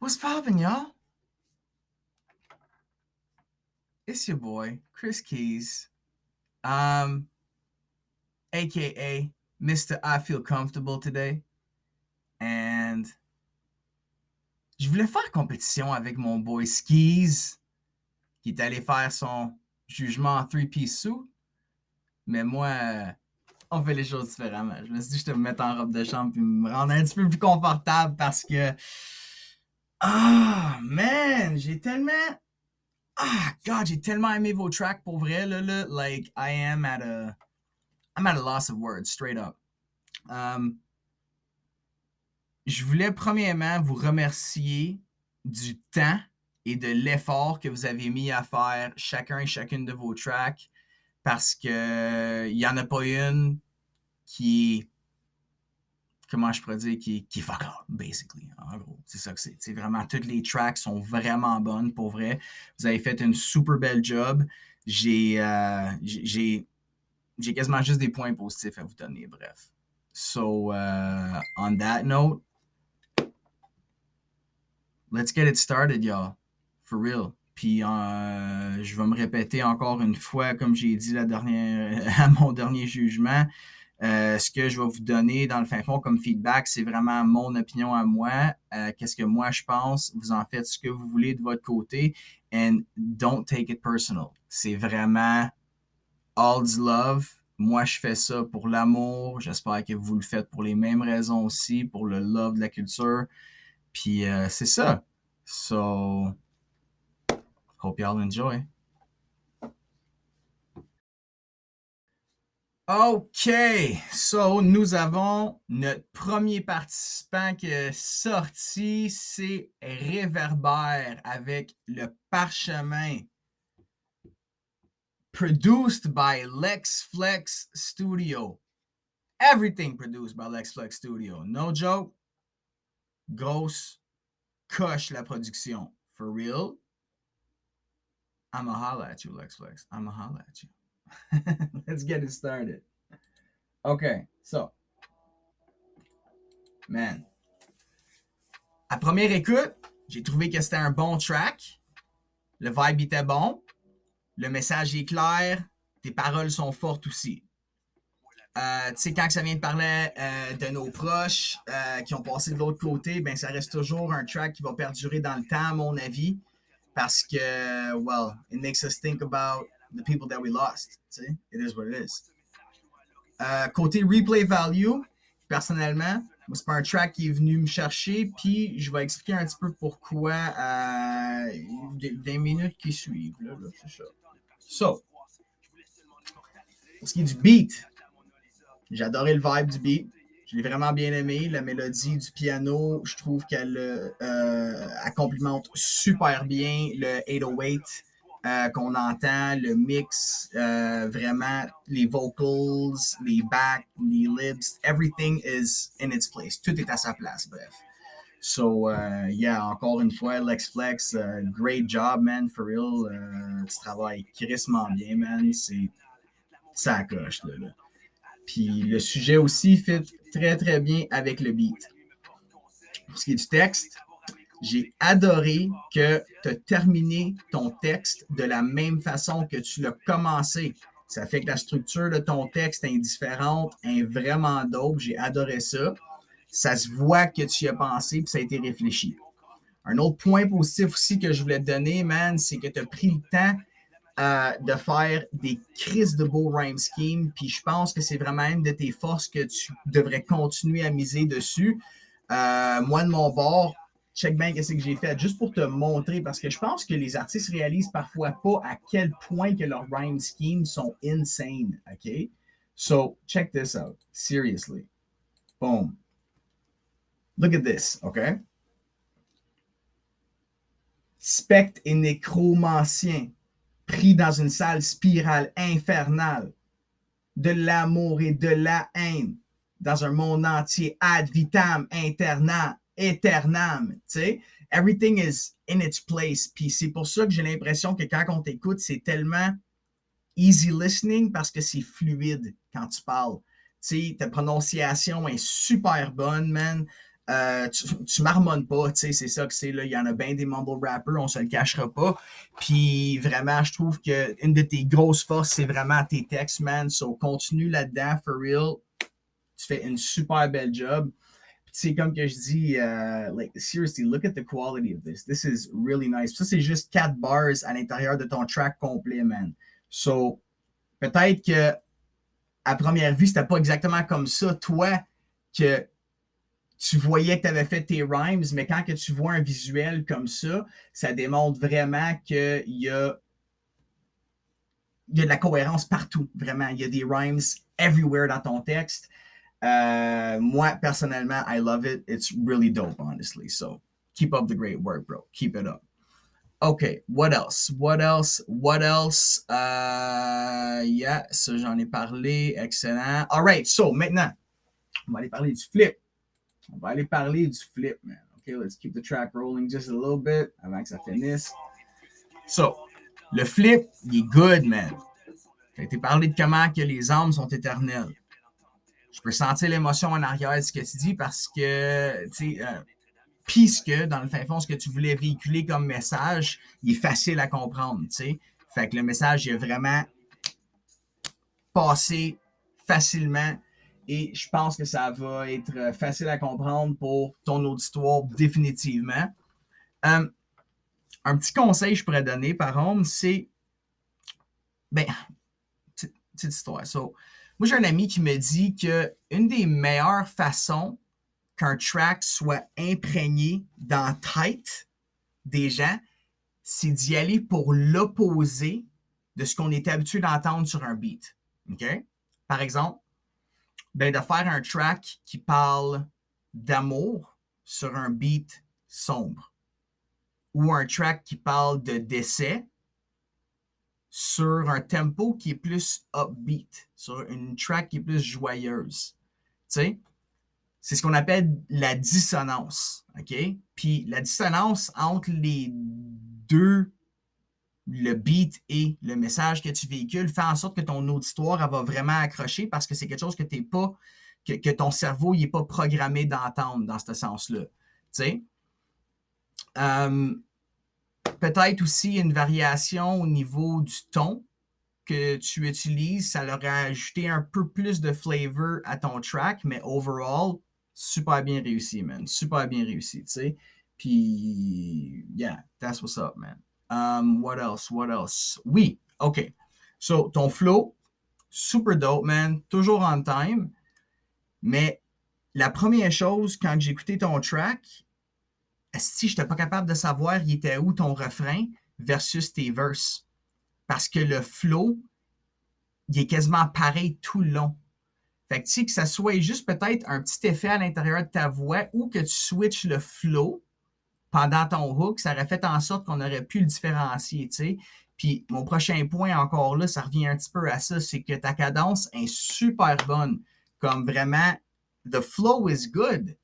What's poppin', y'all? It's your boy, Chris Keys, aka Mr. I Feel Comfortable Today. And je voulais faire compétition avec mon boy Skis, qui est allé faire son jugement en three-piece suit. Mais moi, on fait les choses différemment. Je me suis dit que je te mettre en robe de chambre et me rendre un petit peu plus confortable parce que. Ah, man, j'ai tellement. Ah, God, j'ai tellement aimé vos tracks pour vrai, là. Like, I'm at a loss of words, straight up. Je voulais premièrement vous remercier du temps et de l'effort que vous avez mis à faire chacun et chacune de vos tracks parce que il n'y en a pas une qui est, comment je pourrais dire, qui est fuck up, basically. En gros, c'est ça que c'est. C'est vraiment, toutes les tracks sont vraiment bonnes, pour vrai. Vous avez fait une super belle job. J'ai quasiment juste des points positifs à vous donner, bref. So, on that note, let's get it started, y'all. For real. Puis, je vais me répéter encore une fois, comme j'ai dit à mon dernier jugement. Ce que je vais vous donner dans le fin fond comme feedback, c'est vraiment mon opinion à moi. Qu'est-ce que moi je pense? Vous en faites ce que vous voulez de votre côté. And don't take it personal. C'est vraiment all's love. Moi, je fais ça pour l'amour. J'espère que vous le faites pour les mêmes raisons aussi, pour le love de la culture. Puis c'est ça. So, hope y'all enjoy. OK, so nous avons notre premier participant qui est sorti, c'est Réverbère avec le Parchemin. Produced by Lex Flex Studio. Everything produced by Lex Flex Studio. No joke. Grosse coche la production. For real. I'ma holla at you, Lex Flex. I'ma holla at you. Let's get it started. Okay, so. Man. À première écoute, j'ai trouvé que c'était un bon track. Le vibe était bon. Le message est clair. Tes paroles sont fortes aussi. Tu sais, quand ça vient de parler de nos proches qui ont passé de l'autre côté, ben ça reste toujours un track qui va perdurer dans le temps, à mon avis, parce que, well, it makes us think about the people that we lost. Tu sais, it is what it is. Côté replay value, personnellement, moi, c'est pas un track qui est venu me chercher, puis je vais expliquer un petit peu pourquoi des minutes qui suivent. Là, c'est ça. So, pour ce qui est du beat, j'ai adoré le vibe du beat. Je l'ai vraiment bien aimé. La mélodie du piano, je trouve qu'elle complimente super bien le 808 qu'on entend, le mix, vraiment, les vocals, les backs, les lips, everything is in its place. Tout est à sa place, bref. So, yeah, encore une fois, Lex Flex, great job, man, for real. Tu travailles crissement bien, man. C'est ça coche, là. Puis le sujet aussi fit très, très bien avec le beat. Pour ce qui est du texte, j'ai adoré que tu as terminé ton texte de la même façon que tu l'as commencé. Ça fait que la structure de ton texte est différente, est vraiment dope. J'ai adoré ça. Ça se voit que tu y as pensé et ça a été réfléchi. Un autre point positif aussi que je voulais te donner, man, c'est que tu as pris le temps de faire des crises de beaux rhyme schemes. Puis je pense que c'est vraiment une de tes forces que tu devrais continuer à miser dessus. Moi, de mon bord, check bien qu'est-ce que j'ai fait, juste pour te montrer, parce que je pense que les artistes réalisent parfois pas à quel point que leurs rhyme schemes sont insane, OK? So, check this out, seriously. Boom. Look at this, OK? Spectre et nécromancien, pris dans une salle spirale infernale, de l'amour et de la haine, dans un monde entier ad vitam aeternam, tu sais, everything is in its place. Puis c'est pour ça que j'ai l'impression que quand on t'écoute, c'est tellement easy listening parce que c'est fluide quand tu parles. Tu sais, ta prononciation est super bonne, man. tu marmonnes pas, tu sais, c'est ça que c'est, là. Il y en a bien des mumble rappers, on se le cachera pas. Puis vraiment, je trouve qu'une de tes grosses forces, c'est vraiment tes textes, man. So, continue là-dedans, for real. Tu fais une super belle job. Puis, tu sais, comme que je dis, like, seriously, look at the quality of this. This is really nice. Ça, c'est juste 4 bars à l'intérieur de ton track complet, man. So, peut-être que à première vue, c'était pas exactement comme ça, toi, que tu voyais que tu avais fait tes rhymes, mais quand que tu vois un visuel comme ça démontre vraiment il y a de la cohérence partout, vraiment. Il y a des rhymes everywhere dans ton texte. Moi, personnellement, I love it. It's really dope, honestly. So, keep up the great work, bro. Keep it up. OK, what else? What else? What else? Yeah, ça, j'en ai parlé. Excellent. All right, so, maintenant, on va aller parler du flip. On va aller parler du flip, man. OK, let's keep the track rolling just a little bit avant que ça finisse. So, le flip, il est good, man. J'ai été parlé de comment que les âmes sont éternelles. Je peux sentir l'émotion en arrière de ce que tu dis parce que, tu sais, puisque, dans le fin fond, ce que tu voulais véhiculer comme message, il est facile à comprendre, tu sais. Fait que le message est vraiment passé facilement et je pense que ça va être facile à comprendre pour ton auditoire définitivement. Un petit conseil que je pourrais donner, par contre, c'est, ben, petite histoire. So, moi, j'ai un ami qui me dit qu'une des meilleures façons qu'un track soit imprégné dans la tête des gens, c'est d'y aller pour l'opposé de ce qu'on est habitué d'entendre sur un beat. OK? Par exemple, ben, de faire un track qui parle d'amour sur un beat sombre ou un track qui parle de décès sur un tempo qui est plus upbeat, sur une track qui est plus joyeuse. Tu sais, c'est ce qu'on appelle la dissonance. OK? Puis la dissonance entre les deux, le beat et le message que tu véhicules, fait en sorte que ton auditoire elle va vraiment accrocher parce que c'est quelque chose que t'es pas, que ton cerveau n'est pas programmé d'entendre dans ce sens-là. Tu sais? Peut-être aussi une variation au niveau du ton que tu utilises, ça leur a ajouté un peu plus de flavor à ton track, mais overall, super bien réussi, man. Super bien réussi, tu sais. Puis, yeah, that's what's up, man. What else? What else? Oui, OK. So, ton flow, super dope, man. Toujours on time. Mais la première chose, quand j'ai écouté ton track, si je n'étais pas capable de savoir il était où ton refrain versus tes verses. Parce que le flow, il est quasiment pareil tout le long. Fait que tu sais que ça soit juste peut-être un petit effet à l'intérieur de ta voix ou que tu switches le flow pendant ton hook, ça aurait fait en sorte qu'on aurait pu le différencier, tu sais. Puis mon prochain point encore là, ça revient un petit peu à ça, c'est que ta cadence est super bonne. Comme vraiment, the flow is good,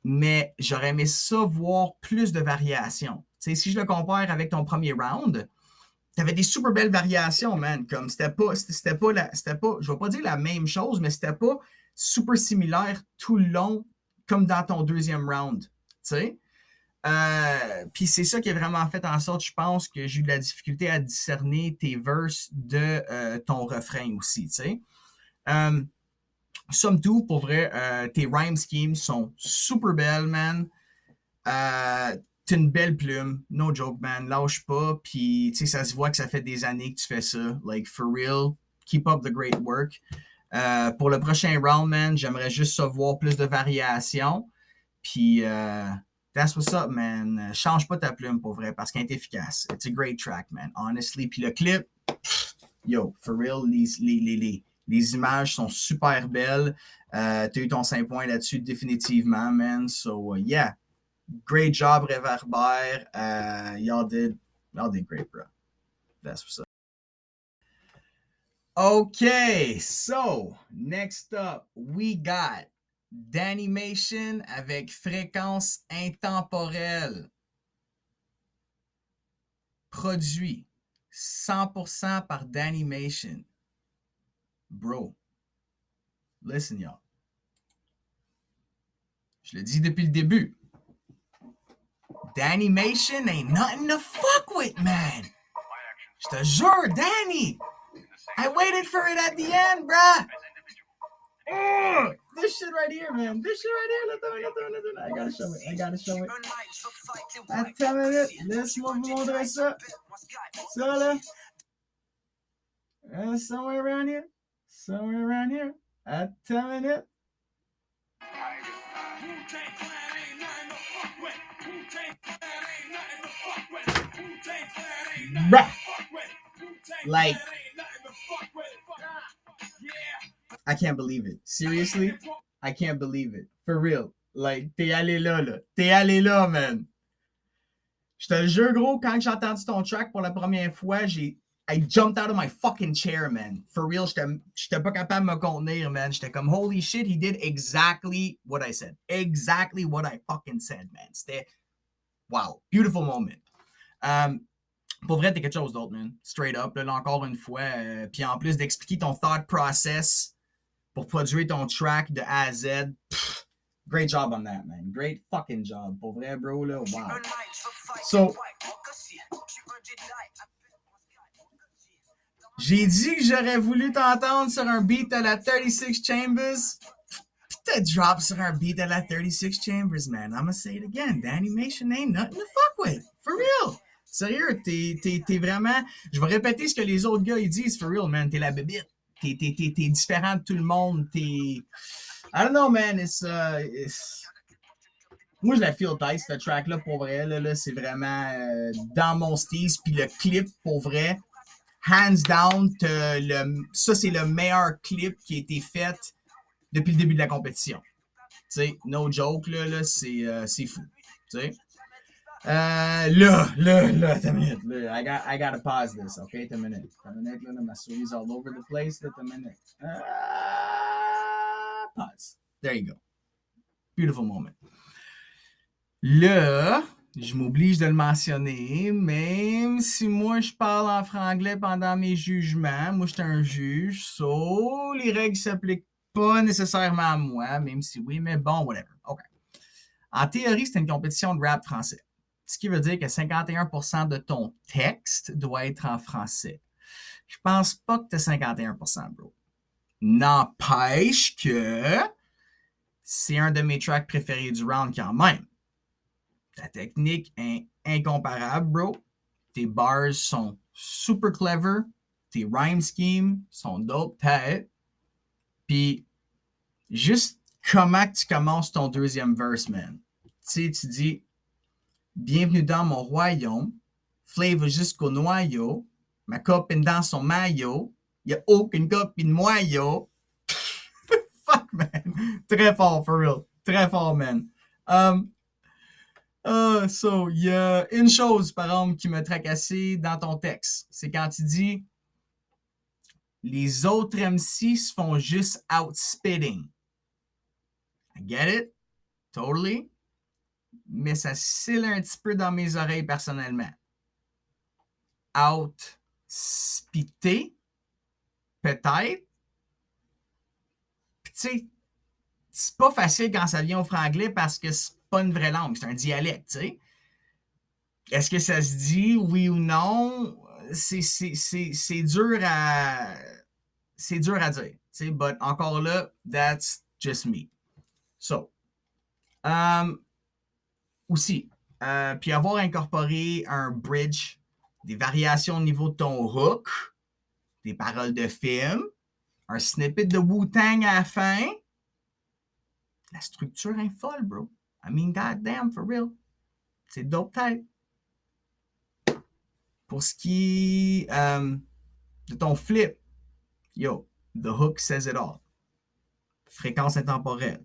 mais j'aurais aimé ça voir plus de variations. Tu sais, si je le compare avec ton premier round, t'avais des super belles variations, man. Comme c'était pas, je vais pas dire la même chose, mais c'était pas super similaire tout le long, comme dans ton deuxième round. Tu sais? Puis c'est ça qui a vraiment fait en sorte, je pense, que j'ai eu de la difficulté à discerner tes verses de ton refrain aussi, tu sais. Somme toute, pour vrai, tes rhyme schemes sont super belles, man. T'es une belle plume, no joke, man. Lâche pas, puis tu sais, ça se voit que ça fait des années que tu fais ça. Like, for real, keep up the great work. Pour le prochain round, man, j'aimerais juste savoir plus de variations. Puis, that's what's up, man. Change pas ta plume, pour vrai, parce qu'elle est efficace. It's a great track, man, honestly. Puis le clip, yo, for real, les images sont super belles. T'as eu ton 5 points là-dessus, définitivement, man. So, yeah. Great job, Réverbère. Y'all did great, bro. That's what's up. Okay, so next up, we got Danimation avec fréquence intemporelle. Produit 100% par Danimation. Bro, listen, y'all. Je le dis depuis le début. Dannymation ain't nothing to fuck with, man. Je te jure, Danny. I waited for it at the end, bruh. This shit right here, man. This shit right here. I gotta show it. Attends une minute. Laisse-moi vous montrer ça. Ça, là. Somewhere around here. Attends une minute. Bruh. Like, I can't believe it. Seriously? I can't believe it. For real. Like, t'es allé là. T'es allé là, man. Je te le jure, gros, quand j'ai entendu ton track pour la première fois, I jumped out of my fucking chair, man. For real, j'étais pas capable de me contenir, man. J'étais comme, holy shit, he did exactly what I said. Exactly what I fucking said, man. C'était, wow, beautiful moment. Pour vrai, t'es quelque chose d'autre, man. Straight up, là encore une fois. Puis en plus d'expliquer ton thought process pour produire ton track de A à Z, great job on that, man. Great fucking job. Pour vrai, bro, là, wow. So, j'ai dit que j'aurais voulu t'entendre sur un beat à la 36 Chambers. Puis t'as drop sur un beat à la 36 Chambers, man. I'm gonna say it again. Dannymation ain't nothing to fuck with. For real. Sérieux, t'es vraiment... Je vais répéter ce que les autres gars ils disent, for real, man. T'es la bébite. T'es différent de tout le monde. I don't know, man. Moi, je la feel tight, cette track-là, pour vrai. Là, c'est vraiment dans mon style. Puis le clip, pour vrai, hands down, ça, c'est le meilleur clip qui a été fait depuis le début de la compétition. Tu sais, no joke, là c'est fou. Tu sais. Là, attends une minute. Là, I gotta pause this, okay? Attends une minute. Là, ma souris all over the place. Attends une minute. Pause. There you go. Beautiful moment. Là, je m'oblige de le mentionner, même si moi, je parle en franglais pendant mes jugements. Moi, je suis un juge, so les règles ne s'appliquent pas nécessairement à moi, même si oui, mais bon, whatever. OK. En théorie, c'est une compétition de rap français. Ce qui veut dire que 51% de ton texte doit être en français. Je pense pas que tu as 51%, bro. N'empêche que c'est un de mes tracks préférés du round quand même. Ta technique est incomparable, bro. Tes bars sont super clever. Tes rhyme schemes sont dope tête. Puis, juste comment tu commences ton deuxième verse, man. Tu sais, tu dis « Bienvenue dans mon royaume. Flavor jusqu'au noyau. Ma copine dans son maillot. Il n'y a aucune copine moyau. » Fuck, man. Très fort, for real. Très fort, man. So, il y a une chose, par exemple, qui m'a tracassé dans ton texte. C'est quand tu dis les autres MC se font juste outspitting. I get it. Totally. Mais ça scille un petit peu dans mes oreilles personnellement. Outspiter, peut-être. Puis tu sais, c'est pas facile quand ça vient au franglais parce que c'est pas une vraie langue, c'est un dialecte, tu sais. Est-ce que ça se dit, oui ou non? C'est dur à... C'est dur à dire, tu sais, but encore là, that's just me. So, aussi, puis avoir incorporé un bridge, des variations au niveau de ton hook, des paroles de film, un snippet de Wu-Tang à la fin, la structure est folle, bro. I mean, goddamn, for real. C'est dope type. Pour ce qui est de ton flip, yo, the hook says it all. Fréquence intemporelle.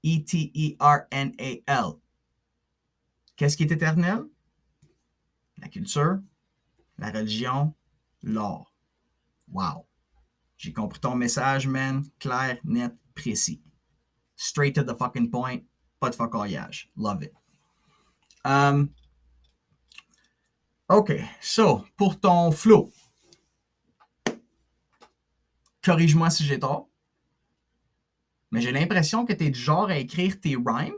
E-T-E-R-N-A-L. Qu'est-ce qui est éternel? La culture, la religion, l'art. Wow. J'ai compris ton message, man. Clair, net, précis. Straight to the fucking point. Pas de fuckoyage. Love it. OK. So, pour ton flow, corrige-moi si j'ai tort. Mais j'ai l'impression que tu es du genre à écrire tes rhymes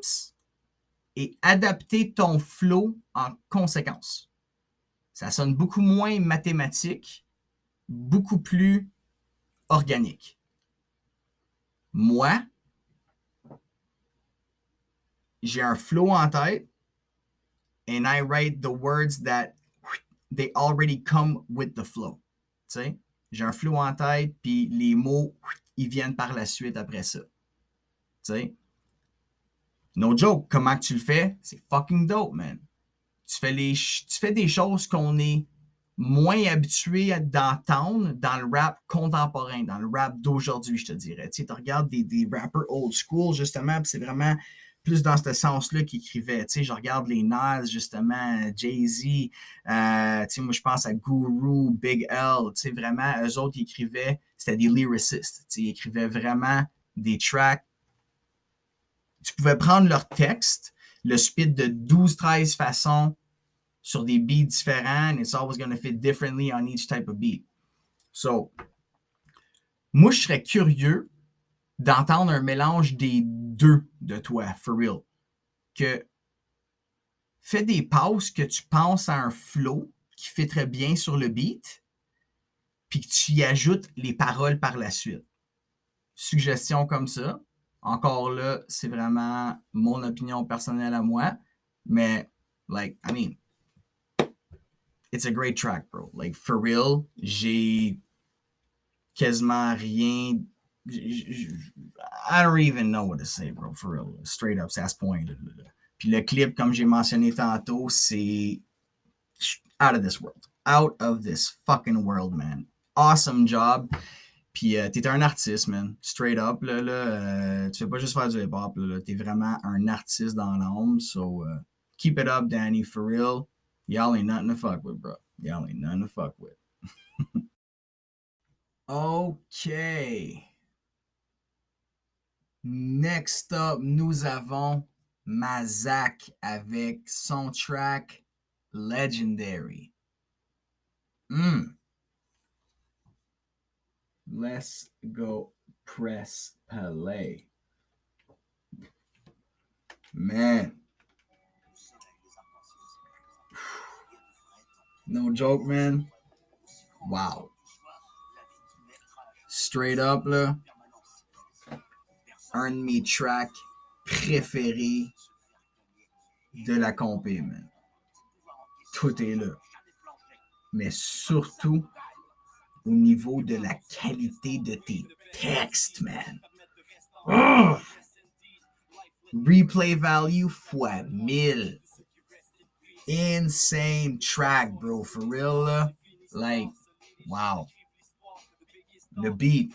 et adapter ton flow en conséquence. Ça sonne beaucoup moins mathématique, beaucoup plus organique. Moi, j'ai un flow en tête and I write the words that they already come with the flow. Tu sais, j'ai un flow en tête, puis les mots, ils viennent par la suite après ça. Tu sais, no joke, comment tu le fais, c'est fucking dope, man. Tu fais des choses qu'on est moins habitué d'entendre dans le rap contemporain, dans le rap d'aujourd'hui, je te dirais. Tu sais, tu regardes des rappers old school, justement, puis c'est vraiment plus dans ce sens-là qu'ils écrivaient. Tu sais, je regarde les Nas, justement, Jay-Z, tu sais, moi, je pense à Guru, Big L, tu sais, vraiment, eux autres, ils écrivaient, c'était des lyricistes. Tu sais, ils écrivaient vraiment des tracks. Tu pouvais prendre leur texte, le spit de 12-13 façons sur des beats différents, and it's always going to fit differently on each type of beat. So, moi, je serais curieux d'entendre un mélange des deux de toi, for real. Que fais des pauses que tu penses à un flow qui fait très bien sur le beat, puis que tu y ajoutes les paroles par la suite. Suggestion comme ça. Encore là, c'est vraiment mon opinion personnelle à moi, mais, like, I mean, it's a great track, bro. Like, for real, j'ai quasiment rien. I don't even know what to say, bro, for real. Straight up, c'est à ce point. Puis le clip, comme j'ai mentionné tantôt, c'est out of this world. Out of this fucking world, man. Awesome job. Puis t'es un artiste, man. Straight up, tu fais pas juste faire du hip-hop, t'es vraiment un artiste dans l'âme. So, keep it up, Danny, for real. Y'all ain't nothing to fuck with, bro. Y'all ain't nothing to fuck with. OK. Next up, nous avons Mazak avec son track Legendary. Let's go press play. Man. No joke, man. Wow. Straight up, là. Un de mes tracks préférés de la compé, man. Tout est là. Mais surtout au niveau de la qualité de tes textes, man. Oh! Replay value fois 1000. Insane track, bro. For real, like, wow. The beat.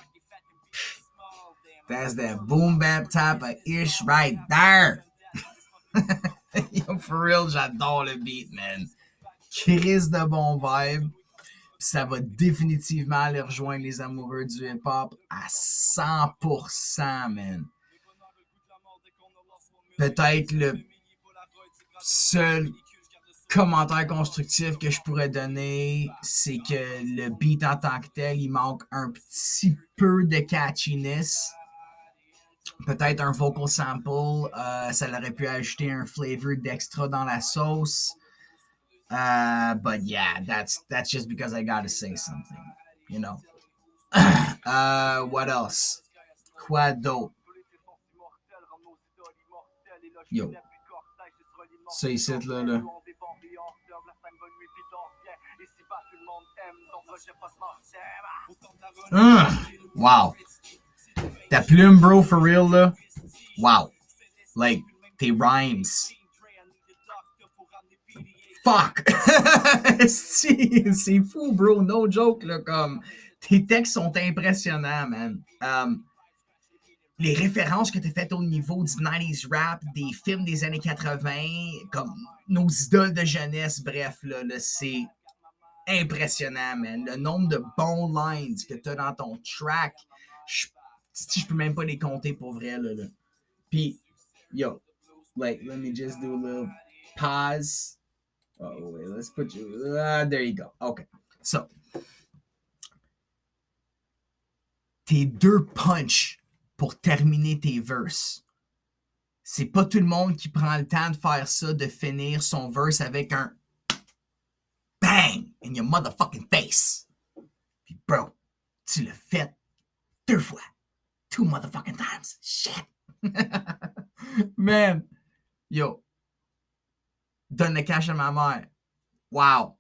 That's that boom bap type of ish right there. Yo, for real, j'adore le beat, man. Crise de bon vibe. Ça va définitivement aller rejoindre les amoureux du hip-hop à 100%, man. Peut-être le seul commentaire constructif que je pourrais donner, c'est que le beat en tant que tel, il manque un petit peu de catchiness. Peut-être un vocal sample, ça aurait pu ajouter un flavor d'extra dans la sauce. But yeah, that's just because I gotta say something, you know. What else? Quoi d'autre? Yo. Ça ici, là. Wow. Ta plume, bro, for real, là. Wow. Like, tes rhymes. Fuck! C'est fou, bro. No joke, là. Comme, tes textes sont impressionnants, man. Les références que tu as faites au niveau du 90s rap, des films des années 80, comme nos idoles de jeunesse, bref, là c'est impressionnant, man. Le nombre de bons lines que tu as dans ton track, je peux même pas les compter pour vrai, là. Puis, yo, like, let me just do a little pause. Oh, wait, let's put you, there you go. Okay, so, tes deux punch pour terminer tes verses. C'est pas tout le monde qui prend le temps de faire ça, de finir son verse avec un bang in your motherfucking face. Puis bro, tu l'as fait 2 fois. 2 motherfucking times. Shit. Man. Yo. Donne le cash à ma mère. Wow.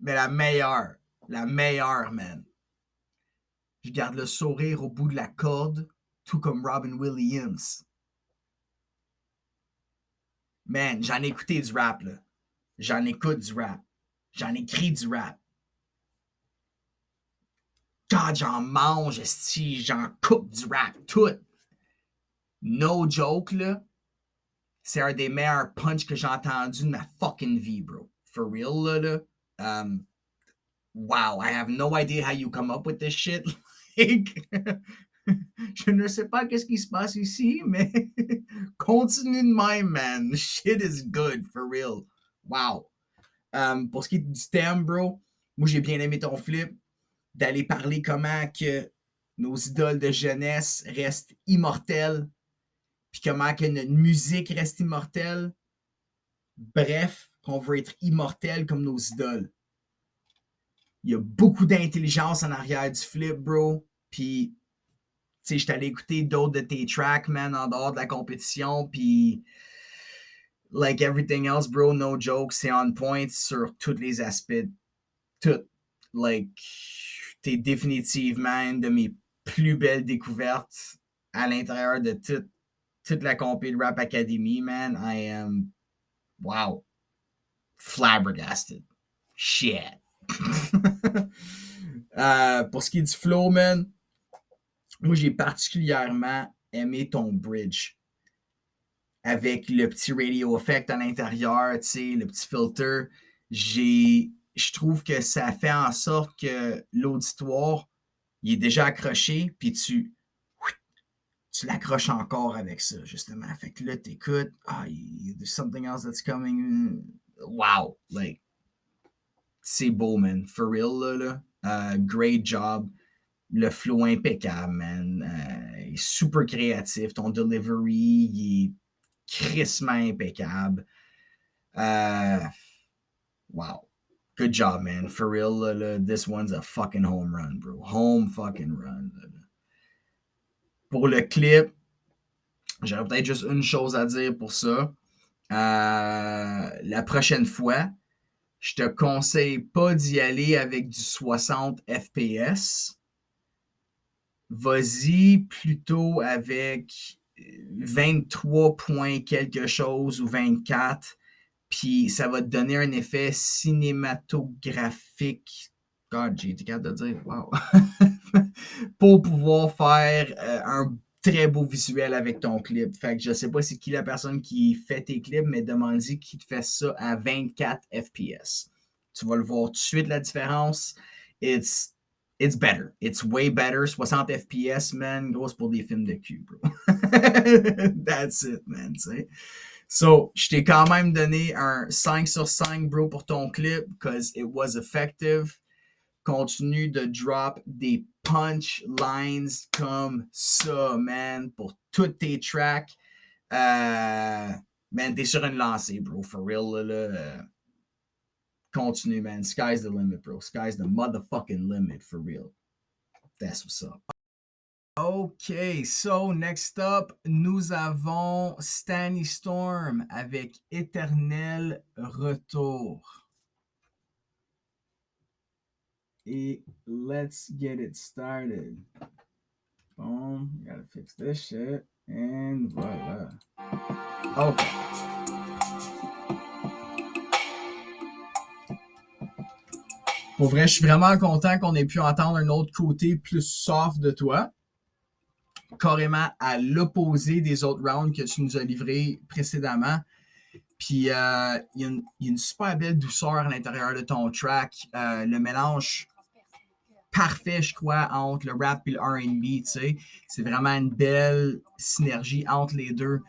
Mais la meilleure. La meilleure, man. Je garde le sourire au bout de la corde, tout comme Robin Williams. Man, j'en ai écouté du rap, là. J'en écoute du rap. J'en écris du rap. God, j'en mange, esti, j'en coupe du rap, tout. No joke, là. C'est un des meilleurs punchs que j'ai entendu de ma fucking vie, bro. For real, là. Wow, I have no idea how you come up with this shit. Like, je ne sais pas qu'est-ce qui se passe ici, mais continue de même, man. Shit is good, for real. Wow. Pour ce qui est du thème, bro, moi j'ai bien aimé ton flip, d'aller parler comment que nos idoles de jeunesse restent immortelles, puis comment que notre musique reste immortelle. Bref, qu'on veut être immortel comme nos idoles. Il y a beaucoup d'intelligence en arrière du flip, bro. Puis, tu sais, je t'allais écouter d'autres de tes tracks, man, en dehors de la compétition. Puis, like everything else, bro, no joke, c'est on point sur tous les aspects. Tout. Like, t'es définitivement une de mes plus belles découvertes à l'intérieur de toute la compé de Rap Academy, man. I am, wow, flabbergasted. Shit. Pour ce qui est du flow, man, moi j'ai particulièrement aimé ton bridge avec le petit radio effect à l'intérieur, tu sais, le petit filter. Je trouve que ça fait en sorte que l'auditoire il est déjà accroché, puis tu l'accroches encore avec ça, justement. Fait que là, t'écoutes, there's something else that's coming. Wow, like, c'est beau, man. For real, là. Great job. Le flow impeccable, man. Il est super créatif. Ton delivery, il est crissement impeccable. Wow. Good job, man. For real, là, this one's a fucking home run, bro. Home fucking run. Là. Pour le clip, j'aurais peut-être juste une chose à dire pour ça. La prochaine fois, je te conseille pas d'y aller avec du 60 FPS. Vas-y plutôt avec 23 points quelque chose ou 24. Puis ça va te donner un effet cinématographique. God, j'ai été capable de dire, wow. Pour pouvoir faire un très beau visuel avec ton clip. Fait que je sais pas c'est qui la personne qui fait tes clips, mais demande-y qui te fait ça à 24 FPS. Tu vas le voir tout de suite la différence. It's better. It's way better. 60 FPS, man. Gros, c'est pour des films de cul, bro. That's it, man. T'sais. So, je t'ai quand même donné un 5 sur 5, bro, pour ton clip, because it was effective. Continue de drop des punchlines comme ça, man, pour toutes tes tracks. Man, t'es sur une lancée, bro, for real, là. Continue, man. Sky's the limit, bro. Sky's the motherfucking limit, for real. That's what's up. OK, so next up, nous avons Stanny Storm avec Éternel Retour. Et let's get it started. Boom, gotta fix this shit. And voila. OK. Pour vrai, je suis vraiment content qu'on ait pu entendre un autre côté plus soft de toi. Carrément à l'opposé des autres rounds que tu nous as livrés précédemment. Puis, il y a une super belle douceur à l'intérieur de ton track. Le mélange parfait, je crois, entre le rap et le R&B, tu sais. C'est vraiment une belle synergie entre les deux.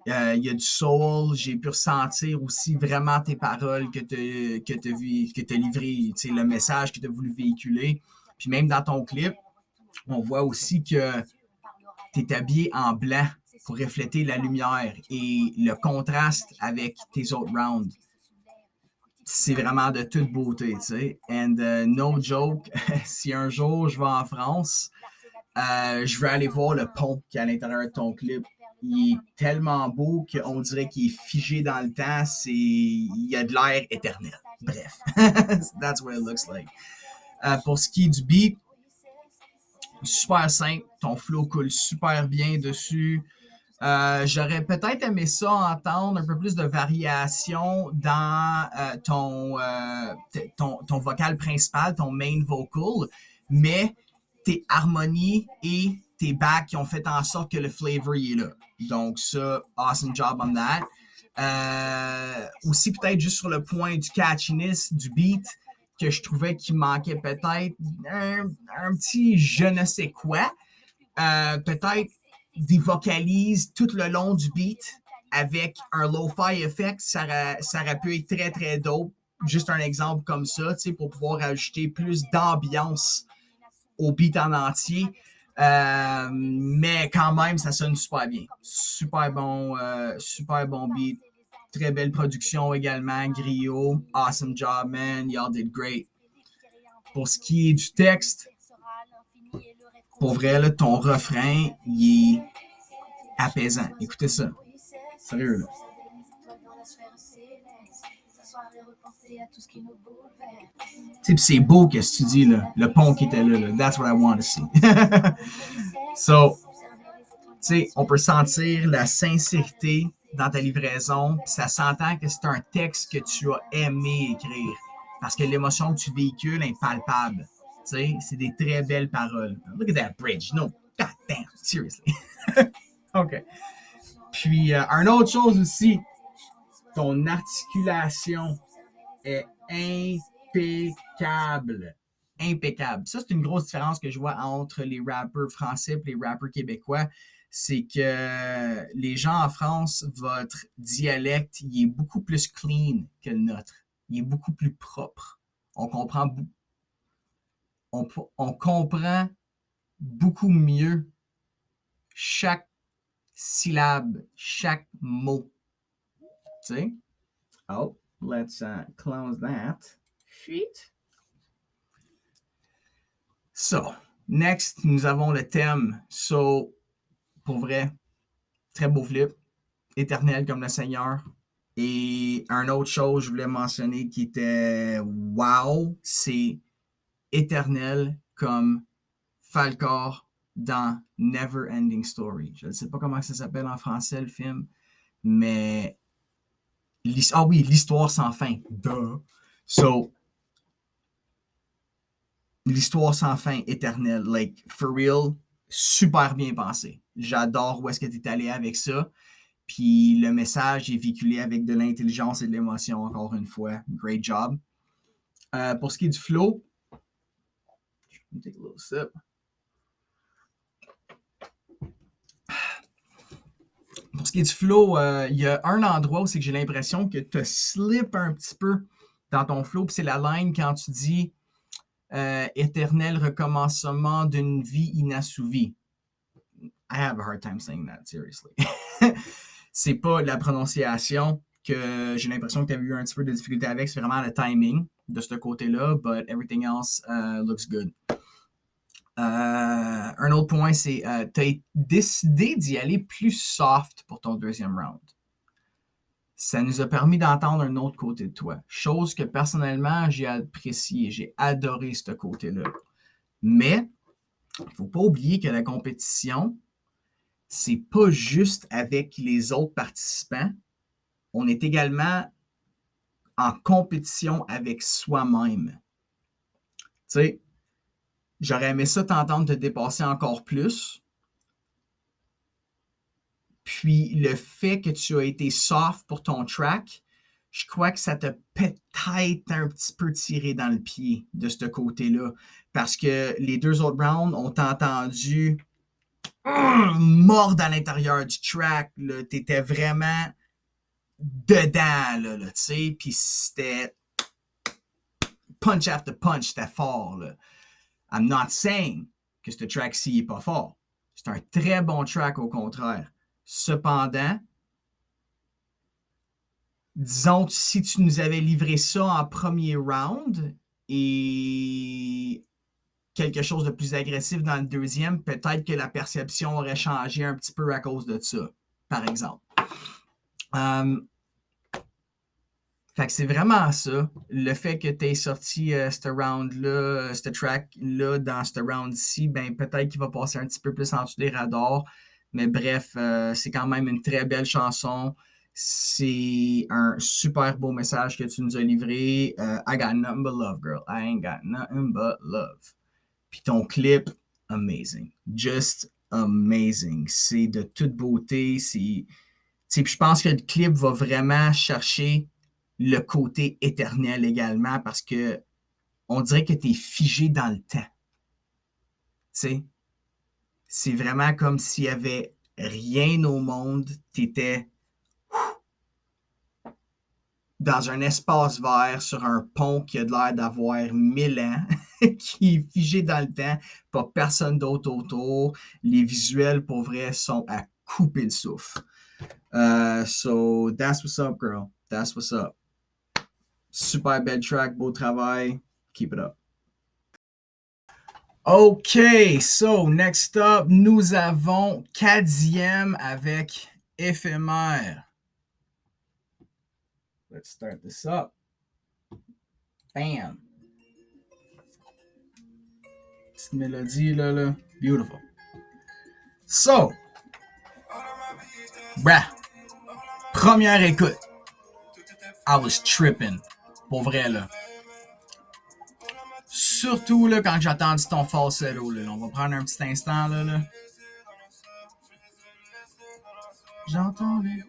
Il y a du soul. J'ai pu ressentir aussi vraiment tes paroles que tu as livrées, tu sais, le message que tu as voulu véhiculer. Puis même dans ton clip, on voit aussi que tu es habillé en blanc pour refléter la lumière et le contraste avec tes autres rounds. C'est vraiment de toute beauté, tu sais. And no joke, si un jour je vais en France, je vais aller voir le pont qui est à l'intérieur de ton clip. Il est tellement beau qu'on dirait qu'il est figé dans le temps. Il y a de l'air éternel. Bref, that's what it looks like. Pour ce qui est du beat, super simple. Ton flow coule super bien dessus. J'aurais peut-être aimé ça entendre un peu plus de variation dans ton vocal principal, ton main vocal, mais tes harmonies et tes backs qui ont fait en sorte que le flavor est là. Donc ça, awesome job on that. Aussi peut-être juste sur le point du catchiness, du beat, que je trouvais qu'il manquait peut-être un petit je ne sais quoi. Peut-être des vocalises tout le long du beat avec un lo-fi effect, ça aurait pu être très très dope. Juste un exemple comme ça, tu sais, pour pouvoir ajouter plus d'ambiance au beat en entier. Mais quand même, ça sonne super bien. Super bon beat. Très belle production également. Griot, awesome job, man. Y'all did great. Pour ce qui est du texte, pour vrai, là, ton refrain, il est apaisant. Écoutez ça. Sérieux, là. C'est beau qu'est-ce que tu dis, là. Le pont qui était là. That's what I want to see. So, on peut sentir la sincérité dans ta livraison. Ça s'entend que c'est un texte que tu as aimé écrire. Parce que l'émotion que tu véhicules est palpable. C'est des très belles paroles. Look at that bridge. No, god damn, seriously. OK. Puis, une autre chose aussi, ton articulation est impeccable. Impeccable. Ça, c'est une grosse différence que je vois entre les rappeurs français et les rappeurs québécois. C'est que les gens en France, votre dialecte, il est beaucoup plus clean que le nôtre. Il est beaucoup plus propre. On comprend beaucoup mieux chaque syllabe, chaque mot. Tu sais? Oh, let's close that. Shit. So, next, nous avons le thème. So, pour vrai, très beau flip. Éternel comme le Seigneur. Et une autre chose, je voulais mentionner qui était wow, c'est éternel comme Falcor dans Never Ending Story. Je ne sais pas comment ça s'appelle en français le film, mais l'histoire sans fin. Duh. So, l'histoire sans fin éternelle, like for real, super bien pensé. J'adore où est-ce que tu es allé avec ça. Puis le message est véhiculé avec de l'intelligence et de l'émotion, encore une fois. Great job. Pour ce qui est du flow, je vais take a little sip. Pour ce qui est du flow, il y a un endroit où c'est que j'ai l'impression que tu slip un petit peu dans ton flow, puis c'est la ligne quand tu dis éternel recommencement d'une vie inassouvie. I have a hard time saying that, seriously. C'est pas la prononciation que j'ai l'impression que tu as eu un petit peu de difficulté avec, c'est vraiment le timing de ce côté-là, but everything else looks good. Un autre point, c'est tu as décidé d'y aller plus soft pour ton deuxième round. Ça nous a permis d'entendre un autre côté de toi. Chose que personnellement, j'ai apprécié. J'ai adoré ce côté-là. Mais, il ne faut pas oublier que la compétition, c'est pas juste avec les autres participants. On est également en compétition avec soi-même. Tu sais, j'aurais aimé ça t'entendre te dépasser encore plus. Puis le fait que tu as été soft pour ton track, je crois que ça t'a peut-être un petit peu tiré dans le pied de ce côté-là. Parce que les deux autres rounds ont entendu mordre à l'intérieur du track. T'étais vraiment dedans, là tu sais. Puis c'était punch after punch, c'était fort. Là. I'm not saying que ce track-ci n'est pas fort. C'est un très bon track au contraire. Cependant, disons que si tu nous avais livré ça en premier round et quelque chose de plus agressif dans le deuxième, peut-être que la perception aurait changé un petit peu à cause de ça, par exemple. Fait que c'est vraiment ça. Le fait que tu aies sorti ce round-là, ce track-là dans ce round-ci, ben peut-être qu'il va passer un petit peu plus en dessous des radars. Mais bref, c'est quand même une très belle chanson. C'est un super beau message que tu nous as livré. I got nothing but love, girl. I ain't got nothing but love. Puis ton clip, amazing. Just amazing. C'est de toute beauté. Puis je pense que le clip va vraiment chercher le côté éternel également parce que on dirait que tu es figé dans le temps. T'sais? C'est vraiment comme s'il n'y avait rien au monde. Tu étais dans un espace vert sur un pont qui a l'air d'avoir 1000 ans, qui est figé dans le temps, pas personne d'autre autour. Les visuels, pour vrai, sont à couper le souffle. So, that's what's up, girl. That's what's up. Super belle track, beau travail. Keep it up. OK, so next up, nous avons Kadiem avec Éphémère. Let's start this up. Bam. Petite mélodie là. Beautiful. So, première écoute. I was tripping. Pour vrai, là. Surtout là, quand j'ai entendu ton falsetto. Là. On va prendre un petit instant. Là. J'entends les...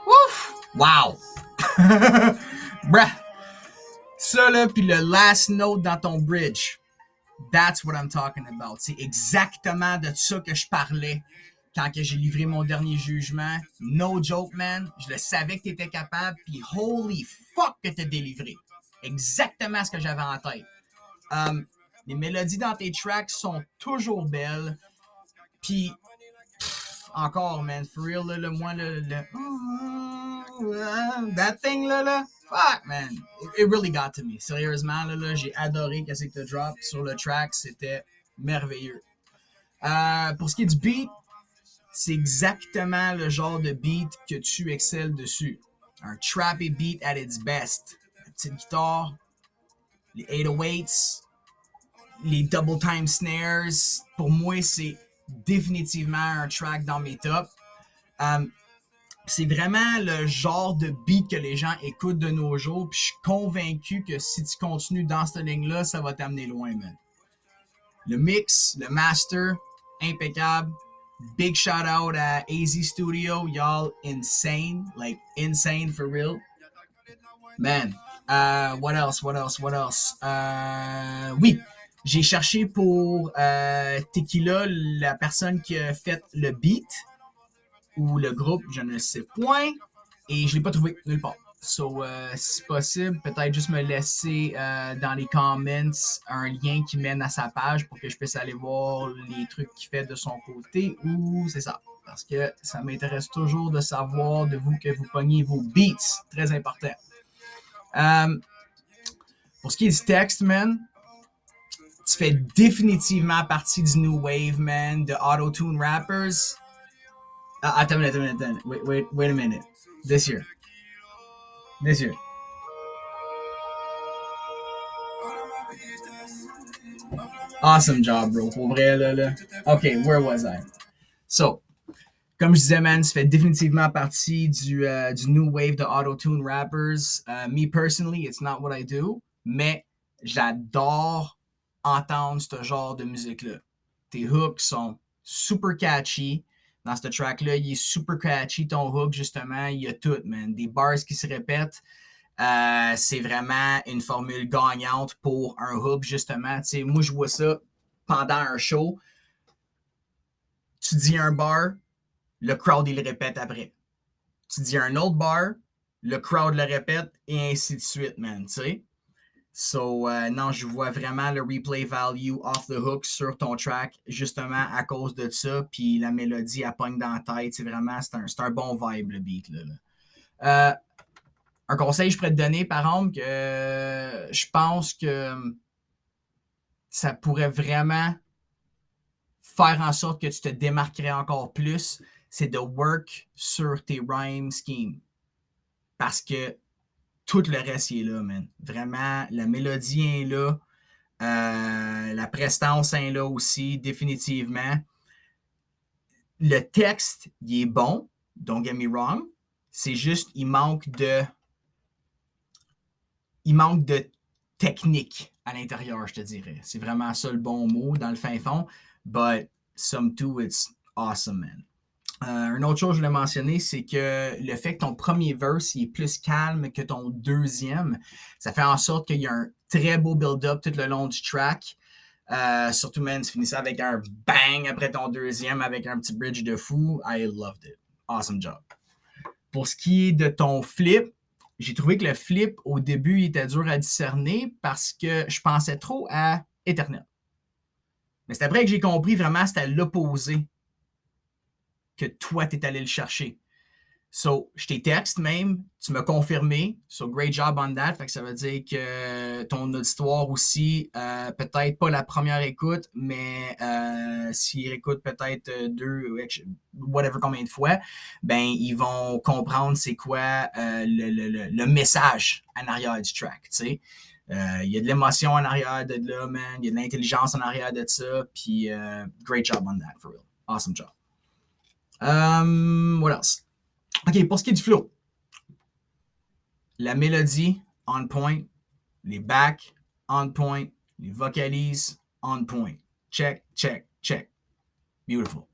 Ouf! Wow! Bruh! Ça, là, puis le last note dans ton bridge. That's what I'm talking about. C'est exactement de ça que je parlais quand que j'ai livré mon dernier jugement. No joke, man. Je le savais que tu étais capable, puis holy fuck que t'as délivré. Exactement ce que j'avais en tête. Les mélodies dans tes tracks sont toujours belles. Puis, encore, man, for real, là, moi, that thing, là, fuck, man. It really got to me. Sérieusement, là, j'ai adoré qu'est-ce que tu drop sur le track. C'était merveilleux. Pour ce qui est du beat, c'est exactement le genre de beat que tu excelles dessus. Un trappy beat at its best. La petite guitare, les 808s, les double time snares. Pour moi, c'est définitivement un track dans mes tops. C'est vraiment le genre de beat que les gens écoutent de nos jours. Puis je suis convaincu que si tu continues dans cette ligne-là, ça va t'amener loin, man. Le mix, le master, impeccable. Big shout out à AZ Studio. Y'all insane. Like, insane for real. Man, what else? Oui, j'ai cherché pour Tequila la personne qui a fait le beat ou le groupe, je ne sais point, et je l'ai pas trouvé nulle part. So, si possible, peut-être juste me laisser dans les comments un lien qui mène à sa page pour que je puisse aller voir les trucs qu'il fait de son côté, ou c'est ça. Parce que ça m'intéresse toujours de savoir de vous que vous pognez vos beats. Très important. Pour ce qui est du texte, man, tu fais définitivement partie du New Wave, man, de Auto-Tune Rappers. Attends une minute. Wait a minute. This year. Awesome job, bro. Pour vrai, là. OK, where was I? So, comme je disais, man, ça fait définitivement partie du New Wave de Auto-Tune Rappers. Me, personally, it's not what I do, mais j'adore entendre ce genre de musique-là. Tes hooks sont super catchy. Dans ce track-là, il est super catchy, ton hook, justement. Il y a tout, man. Des bars qui se répètent. C'est vraiment une formule gagnante pour un hook, justement. T'sais, moi, je vois ça pendant un show. Tu dis un bar, le crowd, il le répète après. Tu dis un autre bar, le crowd le répète, et ainsi de suite, man. T'sais? So, non, je vois vraiment le replay value off the hook sur ton track, justement à cause de ça. Puis la mélodie, elle pogne dans la tête. C'est vraiment, c'est un bon vibe, le beat. Là. Un conseil que je pourrais te donner, par exemple, que je pense que ça pourrait vraiment faire en sorte que tu te démarquerais encore plus, c'est de work sur tes rhyme schemes. Parce que tout le reste, il est là, man. Vraiment, la mélodie est là. La prestance est là aussi, définitivement. Le texte, il est bon. Don't get me wrong. C'est juste, il manque de technique à l'intérieur, je te dirais. C'est vraiment ça le bon mot dans le fin fond. But, some to, it's awesome, man. Une autre chose que je voulais mentionner, c'est que le fait que ton premier verse il est plus calme que ton deuxième, ça fait en sorte qu'il y a un très beau build-up tout le long du track. Surtout, man, tu finis ça avec un bang après ton deuxième avec un petit bridge de fou. I loved it. Awesome job. Pour ce qui est de ton flip, j'ai trouvé que le flip, au début, il était dur à discerner parce que je pensais trop à Eternal. Mais c'est après que j'ai compris vraiment c'était à l'opposé que toi, tu es allé le chercher. So, je t'ai texte même, tu m'as confirmé. So, great job on that. Fait que ça veut dire que ton auditoire aussi, peut-être pas la première écoute, mais s'ils écoutent peut-être deux, whatever combien de fois, ben, ils vont comprendre c'est quoi le message en arrière du track, tu sais. Il y a de l'émotion en arrière de là, man. Il y a de l'intelligence en arrière de ça. Puis, great job on that, for real. Awesome job. What else? OK, pour ce qui est du flow, la mélodie, on point. Les backs, on point. Les vocalises, on point. Check, check, check. Beautiful.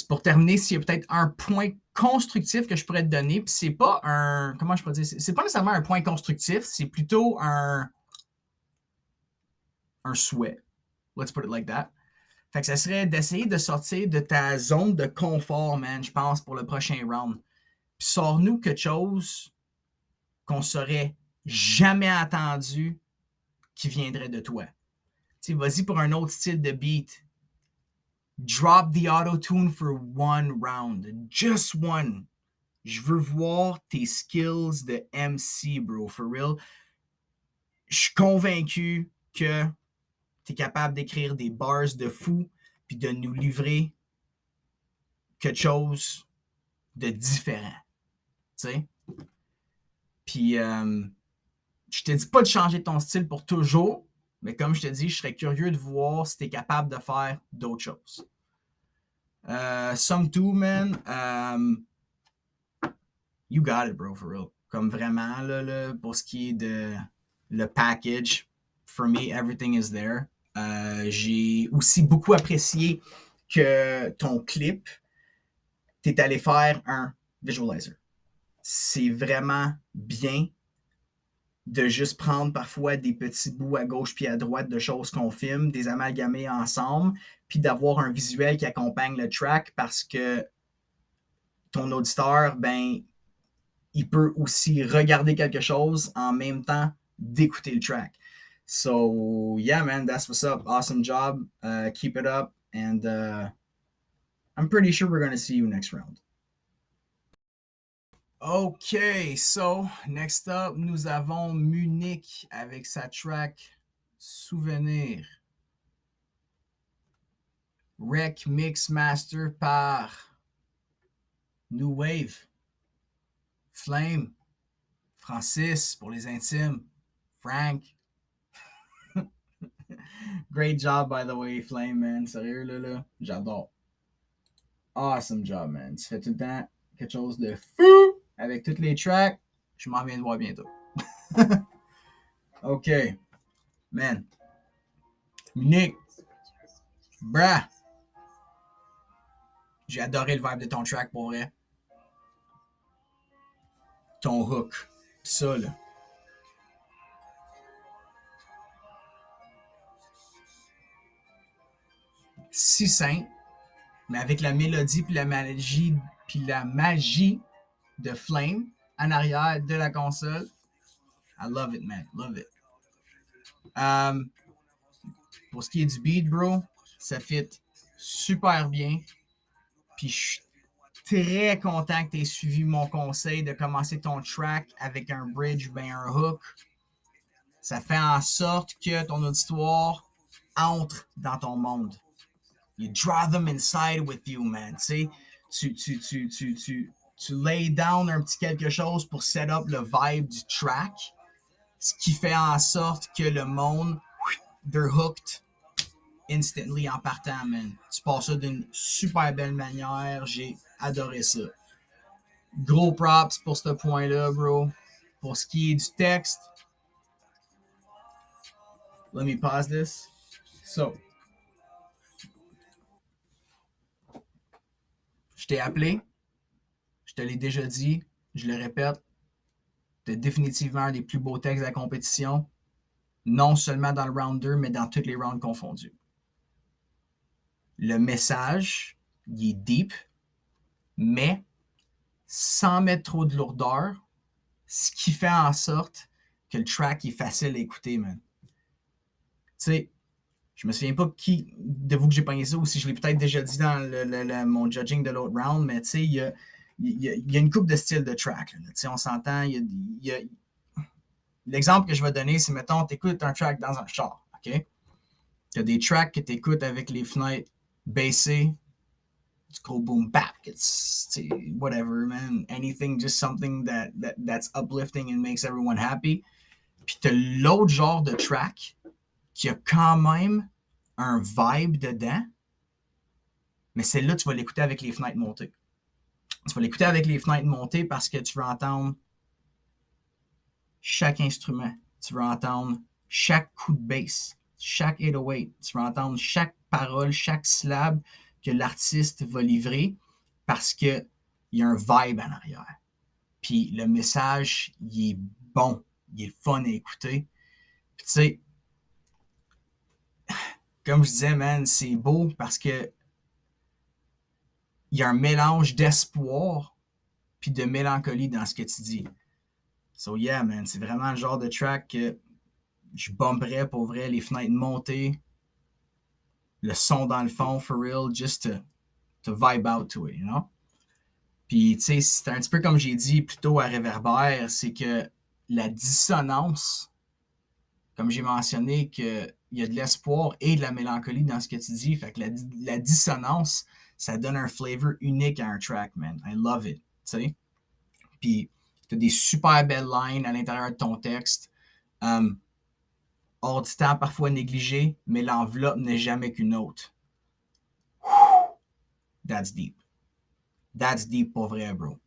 Pour terminer, s'il y a peut-être un point constructif que je pourrais te donner, puis c'est pas un... Comment je pourrais dire? C'est pas nécessairement un point constructif, c'est plutôt un souhait. Let's put it like that. Fait que ça serait d'essayer de sortir de ta zone de confort, man, je pense, pour le prochain round. Puis sors-nous quelque chose qu'on saurait jamais entendu qui viendrait de toi. Tu sais, vas-y pour un autre style de beat. Drop the auto-tune for one round. Just one. Je veux voir tes skills de MC, bro. For real. Je suis convaincu que tu es capable d'écrire des bars de fou puis de nous livrer quelque chose de différent. Tu sais? Puis, je te dis pas de changer ton style pour toujours, mais comme je te dis, je serais curieux de voir si tu es capable de faire d'autres choses. Some two, man, you got it, bro, for real. Comme vraiment, là, pour ce qui est de le package, for me, everything is there. J'ai aussi beaucoup apprécié que ton clip, tu es allé faire un visualizer. C'est vraiment bien de juste prendre parfois des petits bouts à gauche puis à droite de choses qu'on filme, des amalgamer ensemble, puis d'avoir un visuel qui accompagne le track parce que ton auditeur, ben, il peut aussi regarder quelque chose en même temps d'écouter le track. So, yeah, man, that's what's up. Awesome job. Keep it up. And I'm pretty sure we're going to see you next round. OK, so next up, nous avons Munich avec sa track Souvenir. Rec Mix Master par New Wave. Flame. Francis pour les intimes. Frank. Great job, by the way, Flame, man. Sérieux, là. J'adore. Awesome job, man. Tu fais tout le temps quelque chose de fou avec toutes les tracks. Je m'en viens de voir bientôt. OK. Man. Munich. Brah. J'ai adoré le vibe de ton track, pour vrai. Ton hook. Ça, là. Si simple, mais avec la mélodie puis la magie de Flame en arrière de la console. I love it, man. Love it. Pour ce qui est du beat, bro, ça fit super bien. Puis je suis très content que tu aies suivi mon conseil de commencer ton track avec un bridge ou bien un hook. Ça fait en sorte que ton auditoire entre dans ton monde. You draw them inside with you, man. Tu sais, tu lay down un petit quelque chose pour set up le vibe du track, ce qui fait en sorte que le monde, they're hooked instantly en partant, man. Tu passes ça d'une super belle manière. J'ai adoré ça. Gros props pour ce point-là, bro. Pour ce qui est du texte, let me pause this. So, je t'ai appelé, je te l'ai déjà dit, je le répète, t'as définitivement un des plus beaux textes de la compétition, non seulement dans le round 2, mais dans tous les rounds confondus. Le message, il est deep, mais sans mettre trop de lourdeur, ce qui fait en sorte que le track est facile à écouter, man. Tu sais, je me souviens pas qui de vous que j'ai pogné ça ou si je l'ai peut-être déjà dit dans mon judging de l'autre round, mais tu sais, il y a une coupe de styles de track. Tu sais, on s'entend, l'exemple que je vais donner, c'est, mettons, tu écoutes un track dans un char, OK? Tu as des tracks que tu écoutes avec les fenêtres baissées, du gros boom bap, it's whatever, man. Anything, just something that's uplifting and makes everyone happy. Puis tu as l'autre genre de track qui a quand même un vibe dedans, mais celle-là, tu vas l'écouter avec les fenêtres montées. Tu vas l'écouter avec les fenêtres montées parce que tu vas entendre chaque instrument. Tu vas entendre chaque coup de bass, chaque 808. Tu vas entendre chaque parole, chaque syllabe que l'artiste va livrer parce qu'il y a un vibe en arrière. Puis le message, il est bon, il est fun à écouter. Puis tu sais, comme je disais, man, c'est beau parce que il y a un mélange d'espoir puis de mélancolie dans ce que tu dis. So yeah, man, c'est vraiment le genre de track que je bomberais pour vrai, les fenêtres montées, le son dans le fond, for real, just to vibe out to it, you know? Puis, tu sais, c'est un petit peu comme j'ai dit plutôt à Réverbère, c'est que la dissonance, comme j'ai mentionné, qu'il y a de l'espoir et de la mélancolie dans ce que tu dis, fait que la dissonance, ça donne un flavor unique à un track, man. I love it, tu sais? Puis, tu as des super belles lines à l'intérieur de ton texte. Hors du temps, parfois négligé, mais l'enveloppe n'est jamais qu'une autre. That's deep. That's deep pour vrai, bro.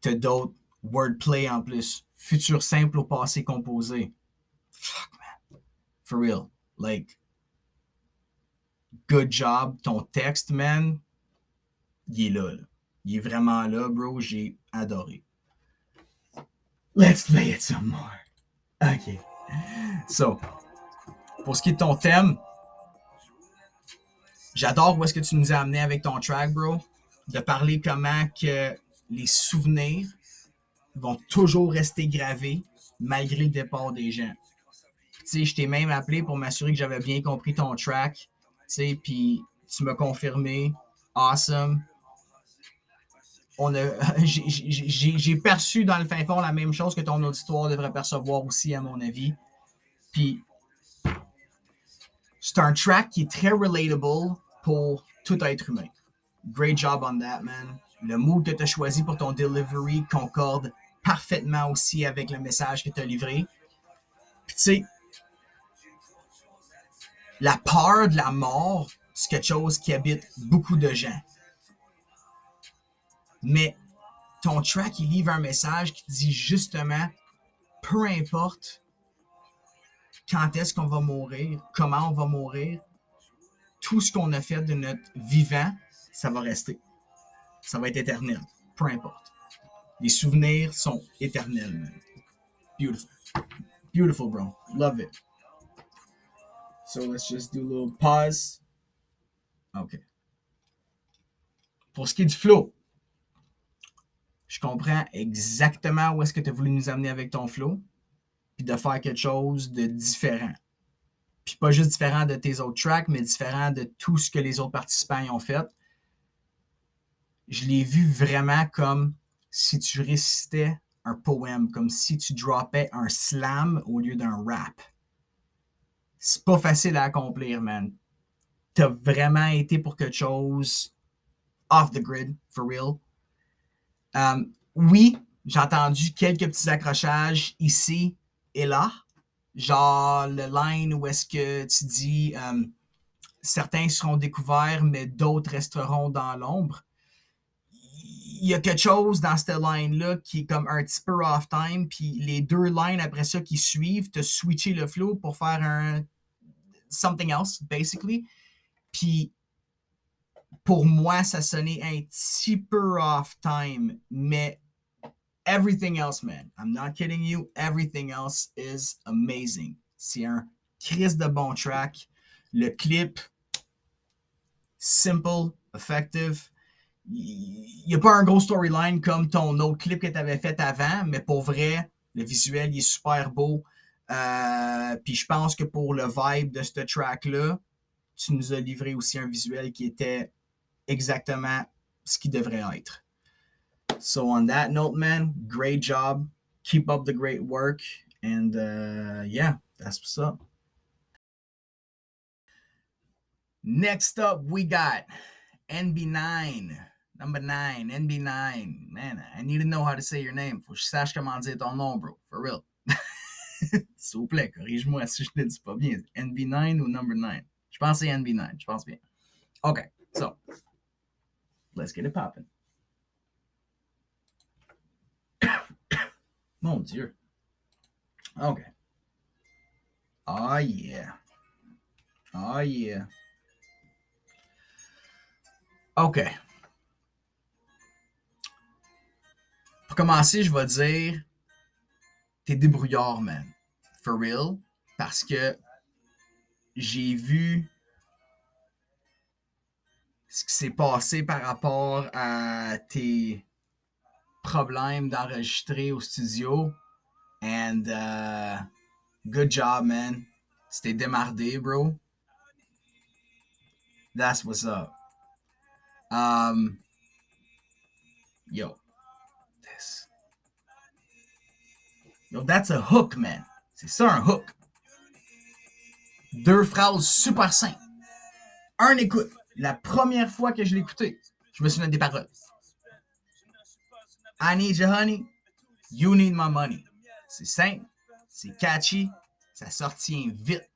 T'as d'autres wordplay en plus. Futur simple au passé composé. Fuck, man. For real. Like, good job. Ton texte, man, il est là. Il est vraiment là, bro. J'ai adoré. Let's play it some more. OK. So, pour ce qui est de ton thème, j'adore où est-ce que tu nous as amené avec ton track, bro. De parler comment que les souvenirs vont toujours rester gravés malgré le départ des gens. Tu sais, je t'ai même appelé pour m'assurer que j'avais bien compris ton track. Tu sais, puis tu m'as confirmé. Awesome. J'ai perçu dans le fin fond la même chose que ton auditoire devrait percevoir aussi, à mon avis. Puis, c'est un track qui est très relatable pour tout être humain. Great job on that, man. Le mood que tu as choisi pour ton delivery concorde parfaitement aussi avec le message que tu as livré. Puis, tu sais, la peur de la mort, c'est quelque chose qui habite beaucoup de gens. Mais ton track, il livre un message qui dit justement, peu importe quand est-ce qu'on va mourir, comment on va mourir, tout ce qu'on a fait de notre vivant, ça va rester. Ça va être éternel. Peu importe. Les souvenirs sont éternels, man. Beautiful. Beautiful, bro. Love it. So let's just do a little pause. OK. Pour ce qui est du flow, Je comprends exactement où est-ce que tu as voulu nous amener avec ton flow, puis de faire quelque chose de différent. Puis pas juste différent de tes autres tracks, mais différent de tout ce que les autres participants y ont fait. Je l'ai vu vraiment comme si tu récitais un poème, comme si tu droppais un slam au lieu d'un rap. C'est pas facile à accomplir, man. T'as vraiment été pour quelque chose off the grid, for real. Oui, j'ai entendu quelques petits accrochages ici et là. Genre le line où est-ce que tu dis certains seront découverts, mais d'autres resteront dans l'ombre. Il y a quelque chose dans cette line-là qui est comme un petit peu off-time, puis les deux lines après ça qui suivent, te switcher le flow pour faire un something else, basically. Puis pour moi, ça sonnait un petit peu off-time, mais everything else, man, I'm not kidding you, everything else is amazing. C'est un crise de bon track. Le clip, simple, effective. Il n'y a pas un gros storyline comme ton autre clip que tu avais fait avant, mais pour vrai, le visuel il est super beau. Puis je pense que pour le vibe de ce track-là, tu nous as livré aussi un visuel qui était exactement ce qu'il devrait être. So on that note, man, great job. Keep up the great work. And yeah, that's what's up. Next up, we got NB9. Number 9, NB9. Man, I need to know how to say your name. Faut que je sache comment dire ton nom, bro. For real. S'il vous plaît, corrige-moi si je ne le dis pas bien. NB9 ou Number 9? Je pense que c'est NB9. Je pense bien. OK, so, let's get it poppin'. Mon Dieu. OK. Oh yeah. Oh yeah. OK. Pour commencer, je vais dire t'es débrouillard, man. For real. Parce que j'ai vu ce qui s'est passé par rapport à tes problèmes d'enregistrer au studio. And good job, man. C'était démardé, bro. That's what's up. Yo. This. Yo, that's a hook, man. C'est ça, un hook. Deux phrases super simples. Un écoute. La première fois que je l'ai écouté, je me souviens des paroles. I need your honey. You need my money. C'est simple. C'est catchy. Ça sortit vite.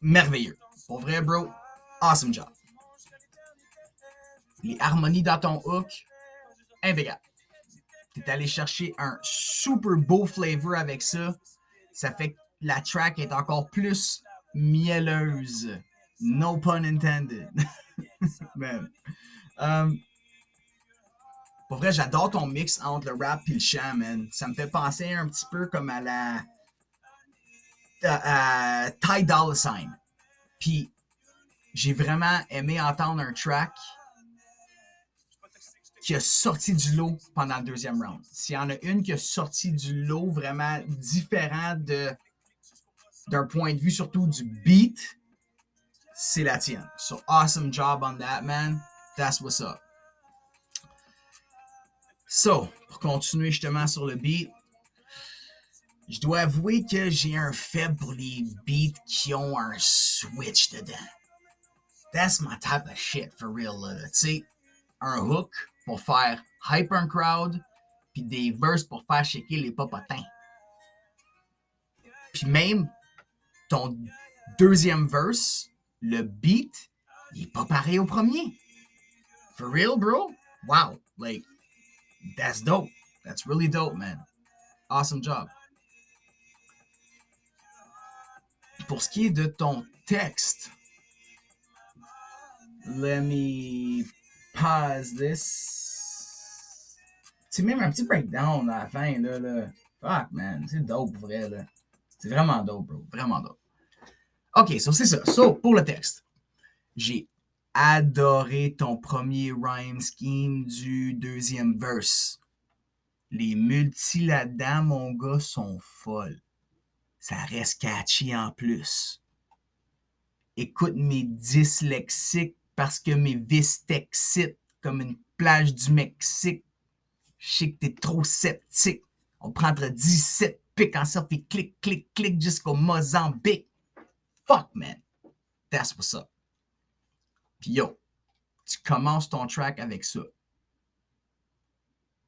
Merveilleux. Pour vrai, bro. Awesome job. Les harmonies dans ton hook, impeccable. T'es allé chercher un super beau flavor avec ça. Ça fait que la track est encore plus mielleuse. No pun intended. Man. Pour vrai, j'adore ton mix entre le rap et le chant, man. Ça me fait penser un petit peu comme à la Ty Dolla $ign. Puis j'ai vraiment aimé entendre un track qui a sorti du lot pendant le deuxième round. S'il y en a une qui a sorti du lot vraiment différent d'un point de vue surtout du beat, c'est la tienne. So awesome job on that, man. That's what's up. So, pour continuer justement sur le beat, je dois avouer que j'ai un faible pour les beats qui ont un switch dedans. That's my type of shit, for real, là. Tu sais, un hook pour faire hype un crowd, puis des verses pour faire shaker les popotins. Puis même ton deuxième verse, le beat, il est pas pareil au premier. For real, bro? Wow. Like, that's dope. That's really dope, man. Awesome job. Pour ce qui est de ton texte, let me pause this. C'est même un petit breakdown à la fin, là. Fuck, man. C'est dope, vrai, là. C'est vraiment dope, bro. Vraiment dope. OK, so c'est ça. So, pour le texte, j'ai adoré ton premier rhyme scheme du deuxième verse. Les multis là-dedans, mon gars, sont folles. Ça reste catchy en plus. Écoute mes dyslexiques parce que mes vis t'excitent comme une plage du Mexique. Je sais que t'es trop sceptique. On prendra 17 pics en selfie, clic, clic, clic jusqu'au Mozambique. Fuck, man. That's what's up. Puis yo, tu commences ton track avec ça.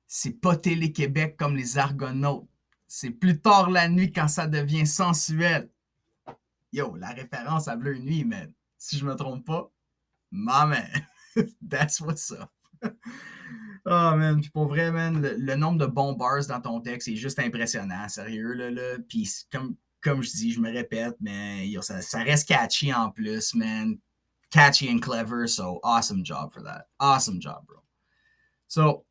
C'est pas Télé-Québec comme les Argonautes. C'est plus tard la nuit quand ça devient sensuel. Yo, la référence à Bleu Nuit, man. Si je me trompe pas, my man. That's what's up. Oh, man. Puis pour vrai, man, le nombre de bons bars dans ton texte est juste impressionnant, sérieux, là. Puis comme je dis, je me répète, mais yo, ça reste catchy en plus, man. Catchy and clever, so awesome job for that. Awesome job, bro. So,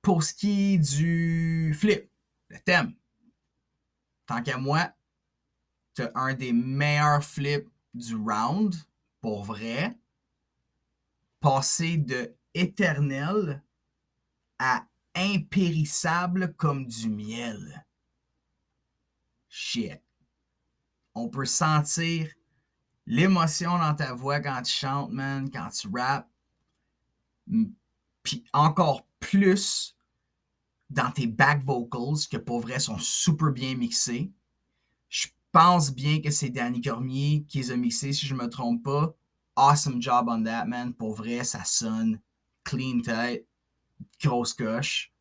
pour ce qui est du flip, le thème, tant qu'à moi, t'as un des meilleurs flips du round, pour vrai. Passer de éternel à impérissable comme du miel. Shit. On peut sentir l'émotion dans ta voix quand tu chantes, man, quand tu rappes. Puis encore plus dans tes back vocals, que pour vrai sont super bien mixés. Je pense bien que c'est Danny Cormier qui les a mixés, si je ne me trompe pas. Awesome job on that, man. Pour vrai, ça sonne clean tight. Grosse coche.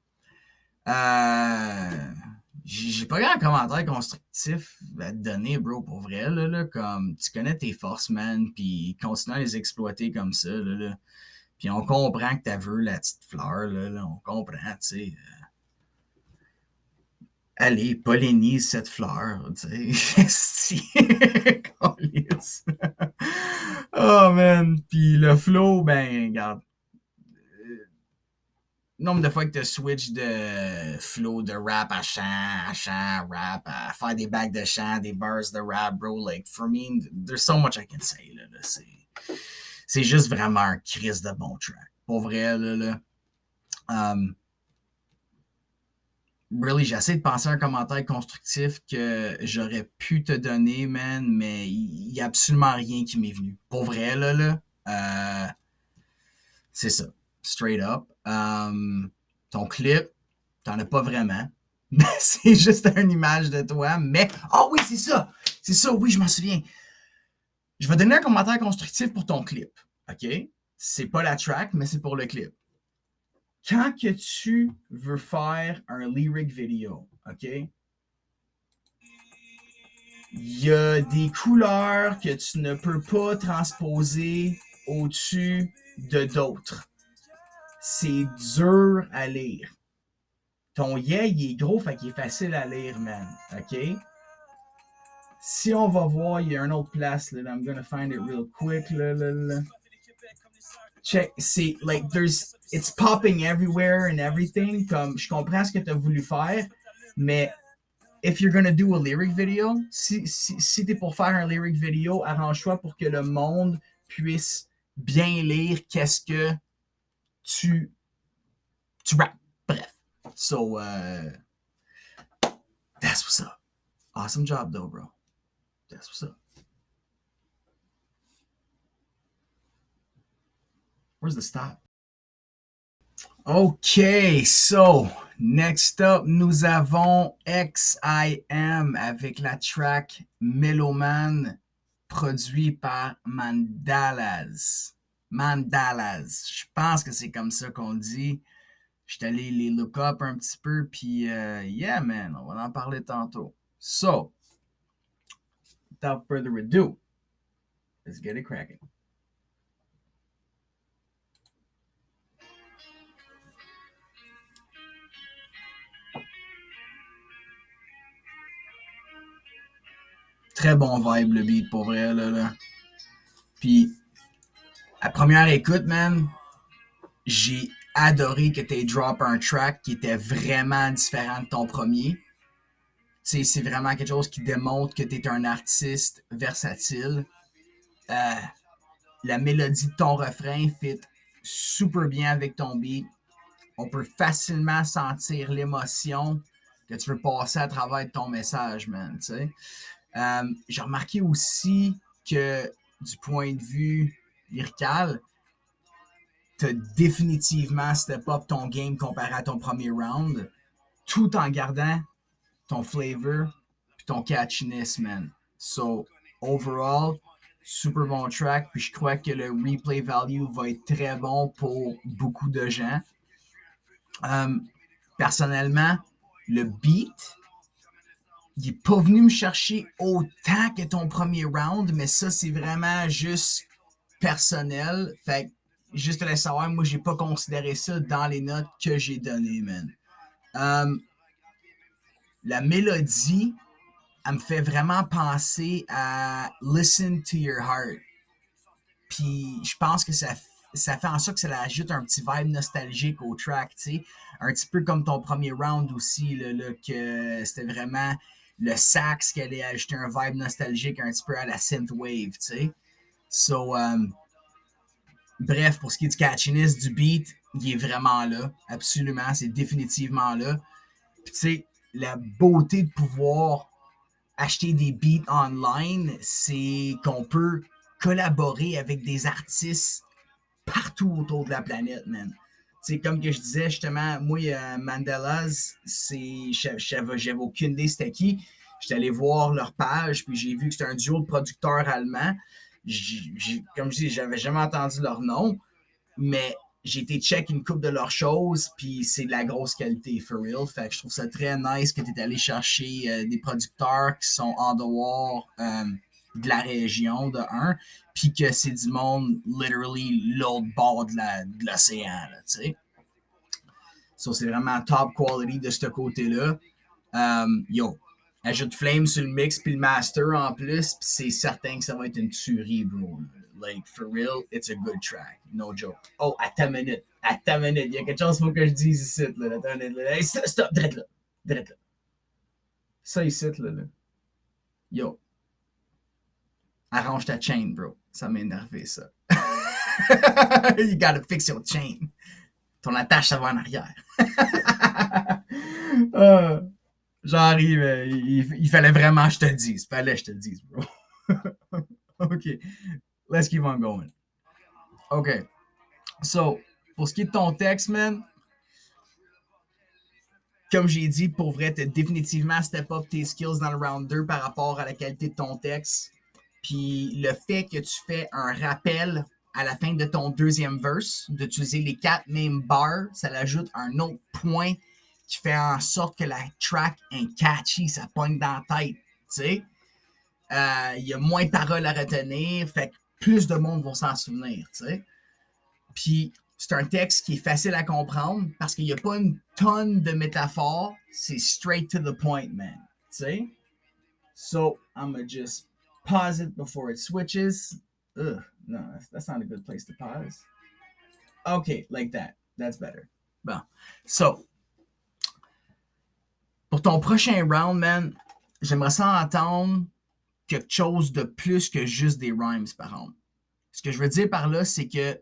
J'ai pas grand commentaire constructif à te donner, bro, pour vrai. Là, comme tu connais tes forces, man, puis continue à les exploiter comme ça. Là. Puis on comprend que t'as vu la petite fleur. Là, on comprend, tu sais. Allez, pollinise cette fleur, tu sais. Oh, man. Puis le flow, ben, regarde. Nombre de fois que tu switch de flow de rap à chant, rap, à faire des bacs de chant, des bars de rap, bro. Like, for me, there's so much I can say, là. C'est juste vraiment un crise de bon track. Pour vrai, là. Really, j'essaie de penser à un commentaire constructif que j'aurais pu te donner, man, mais il n'y a absolument rien qui m'est venu. Pour vrai, là. C'est ça. Straight up. Ton clip, t'en as pas vraiment. C'est juste une image de toi. Mais, oh oui, c'est ça. C'est ça, oui, je m'en souviens. Je vais donner un commentaire constructif pour ton clip. OK? C'est pas la track, mais c'est pour le clip. Quand que tu veux faire un lyric video, OK? Il y a des couleurs que tu ne peux pas transposer au-dessus de d'autres. C'est dur à lire. Ton yeah, il est gros, fait qu'il est facile à lire, man. OK? Si on va voir, il y a une autre place, là, I'm gonna find it real quick, là. Check, c'est, like, it's popping everywhere and everything, comme, je comprends ce que tu as voulu faire, mais if you're gonna do a lyric video, si t'es pour faire un lyric video, arrange-toi pour que le monde puisse bien lire qu'est-ce que tu rappes. Bref. So, that's what's up. Awesome job, though, bro. That's what's up. Where's the stop? OK, so, next up, nous avons XIM avec la track Meloman, produit par Mandalas. Mandalas. Je pense que c'est comme ça qu'on dit. Je suis allé les look up un petit peu, puis yeah, man, on va en parler tantôt. So, without further ado, let's get it cracking. Très bon vibe, le beat, pour vrai, là. Puis, à première écoute, man, j'ai adoré que tu aies drop un track qui était vraiment différent de ton premier. Tu sais, c'est vraiment quelque chose qui démontre que tu es un artiste versatile. La mélodie de ton refrain fit super bien avec ton beat. On peut facilement sentir l'émotion que tu veux passer à travers ton message, man. J'ai remarqué aussi que du point de vue lyrical, tu as définitivement step up ton game comparé à ton premier round, tout en gardant ton flavor et ton catchiness, man. So, overall, super bon track, puis je crois que le replay value va être très bon pour beaucoup de gens. Personnellement, le beat, il n'est pas venu me chercher autant que ton premier round, mais ça, c'est vraiment juste personnel. Fait que, juste te laisser savoir, moi, j'ai pas considéré ça dans les notes que j'ai données, man. La mélodie, elle me fait vraiment penser à Listen to Your Heart. Puis je pense que ça fait en sorte que ça ajoute un petit vibe nostalgique au track, tu sais. Un petit peu comme ton premier round aussi, là, que c'était vraiment le sax qui allait ajouter un vibe nostalgique un petit peu à la synthwave, tu sais. So, bref, pour ce qui est du catchiness, du beat, il est vraiment là. Absolument, c'est définitivement là. Puis tu sais, la beauté de pouvoir acheter des beats online, c'est qu'on peut collaborer avec des artistes partout autour de la planète, man. C'est comme que je disais justement, moi, Mandalas, j'avais aucune idée c'était qui. J'étais allé voir leur page, puis j'ai vu que c'était un duo de producteurs allemands. Comme je dis, j'avais jamais entendu leur nom, mais j'ai été check une couple de leurs choses, puis c'est de la grosse qualité, for real. Fait que je trouve ça très nice que tu es allé chercher des producteurs qui sont en dehors de la région, de un, puis que c'est du monde, literally, l'autre bord de l'océan, tu sais. So, c'est vraiment top quality de ce côté-là. Yo, ajoute Flame sur le mix puis le master en plus, puis c'est certain que ça va être une tuerie, bro. Like, for real, it's a good track. No joke. Oh, attends une minute. Il y a quelque chose qu'il faut que je dise ici, là. Attends une minute. Hey, stop, drette là. Ça ici, là. Yo. Arrange ta chain, bro. Ça m'a énervé, ça. You gotta fix your chain. Ton attache, ça va en arrière. J'arrive, il fallait vraiment que je te le dise. Fallait que je te le dise, bro. OK. Let's keep on going. OK. So, pour ce qui est de ton texte, man, comme j'ai dit, pour vrai, t'as définitivement step up tes skills dans le round 2 par rapport à la qualité de ton texte. Puis le fait que tu fais un rappel à la fin de ton deuxième verse, d'utiliser les 4 mêmes bars, ça l'ajoute un autre point qui fait en sorte que la track est catchy, ça pogne dans la tête, tu sais. Il y a moins de paroles à retenir, fait que plus de monde vont s'en souvenir, tu sais. Puis c'est un texte qui est facile à comprendre parce qu'il n'y a pas une tonne de métaphores, c'est straight to the point, man, tu sais. So, I'm gonna just pause it before it switches. Ugh, no, that's not a good place to pause. Okay, like that. That's better. Bon. So, pour ton prochain round, man, j'aimerais ça entendre quelque chose de plus que juste des rhymes, par exemple. Ce que je veux dire par là, c'est que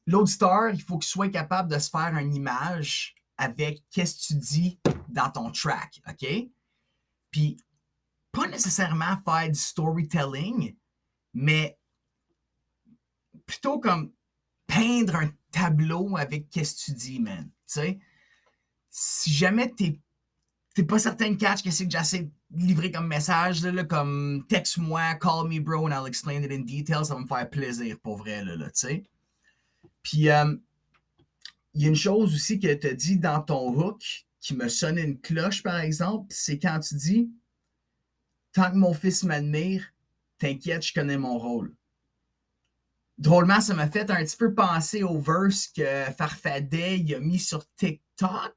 l'auditeur, il faut qu'il soit capable de se faire une image avec qu'est-ce que tu dis dans ton track, OK? Puis, pas nécessairement faire du storytelling, mais plutôt comme peindre un tableau avec qu'est-ce que tu dis, man. Tu sais, si jamais t'es pas certain de catch qu'est-ce que j'essaie de livrer comme message, là, comme texte-moi, call me bro and I'll explain it in detail, ça va me faire plaisir pour vrai, là tu sais. Puis, il y a une chose aussi que tu as dit dans ton hook qui me sonne une cloche, par exemple, c'est quand tu dis « Tant que mon fils m'admire, t'inquiète, je connais mon rôle. » Drôlement, ça m'a fait un petit peu penser au verse que Farfadet il a mis sur TikTok.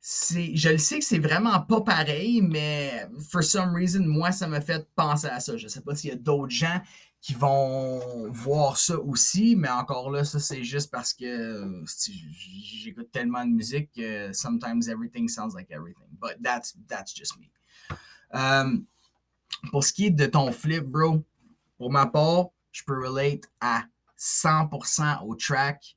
Je le sais que c'est vraiment pas pareil, mais for some reason, moi, ça m'a fait penser à ça. Je sais pas s'il y a d'autres gens qui vont voir ça aussi, mais encore là, ça, c'est juste parce que j'écoute tellement de musique que sometimes everything sounds like everything. But that's just me. Pour ce qui est de ton flip, bro, pour ma part, je peux relate à 100% au track.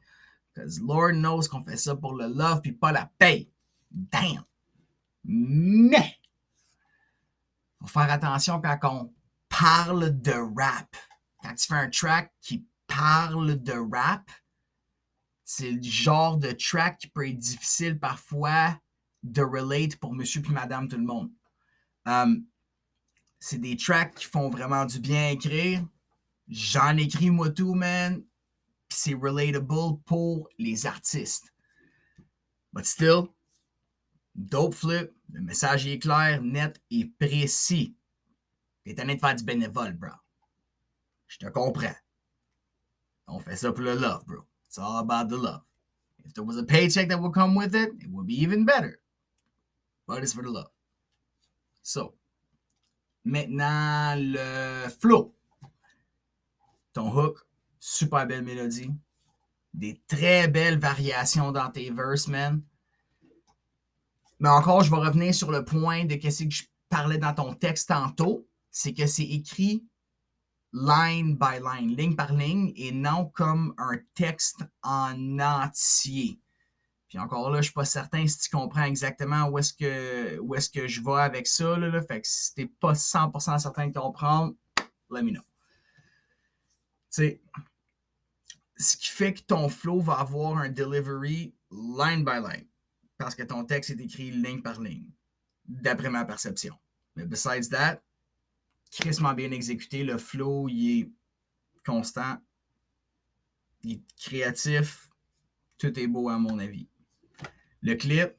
Because Lord knows qu'on fait ça pour le love puis pas la paye. Damn! Mais, faut faire attention quand on parle de rap. Quand tu fais un track qui parle de rap, c'est le genre de track qui peut être difficile parfois de relate pour monsieur puis madame tout le monde. C'est des tracks qui font vraiment du bien à écrire. J'en écris moi tout, man. Puis c'est relatable pour les artistes. But still, dope flip. Le message est clair, net et précis. T'es tanné de faire du bénévole, bro. Je te comprends. On fait ça pour le love, bro. It's all about the love. If there was a paycheck that would come with it, it would be even better. But it's for the love. So, maintenant, le flow. Ton hook, super belle mélodie. Des très belles variations dans tes verses, man. Mais encore, je vais revenir sur le point de ce que je parlais dans ton texte tantôt. C'est que c'est écrit line by line, ligne par ligne, et non comme un texte en entier. Puis encore là, je ne suis pas certain si tu comprends exactement où est-ce que je vais avec ça. Là. Fait que si tu n'es pas 100% certain de comprendre, let me know. Tu sais, ce qui fait que ton flow va avoir un delivery line by line. Parce que ton texte est écrit ligne par ligne, d'après ma perception. Mais besides that, crissement bien exécuté, le flow, il est constant, il est créatif, tout est beau à mon avis. Le clip,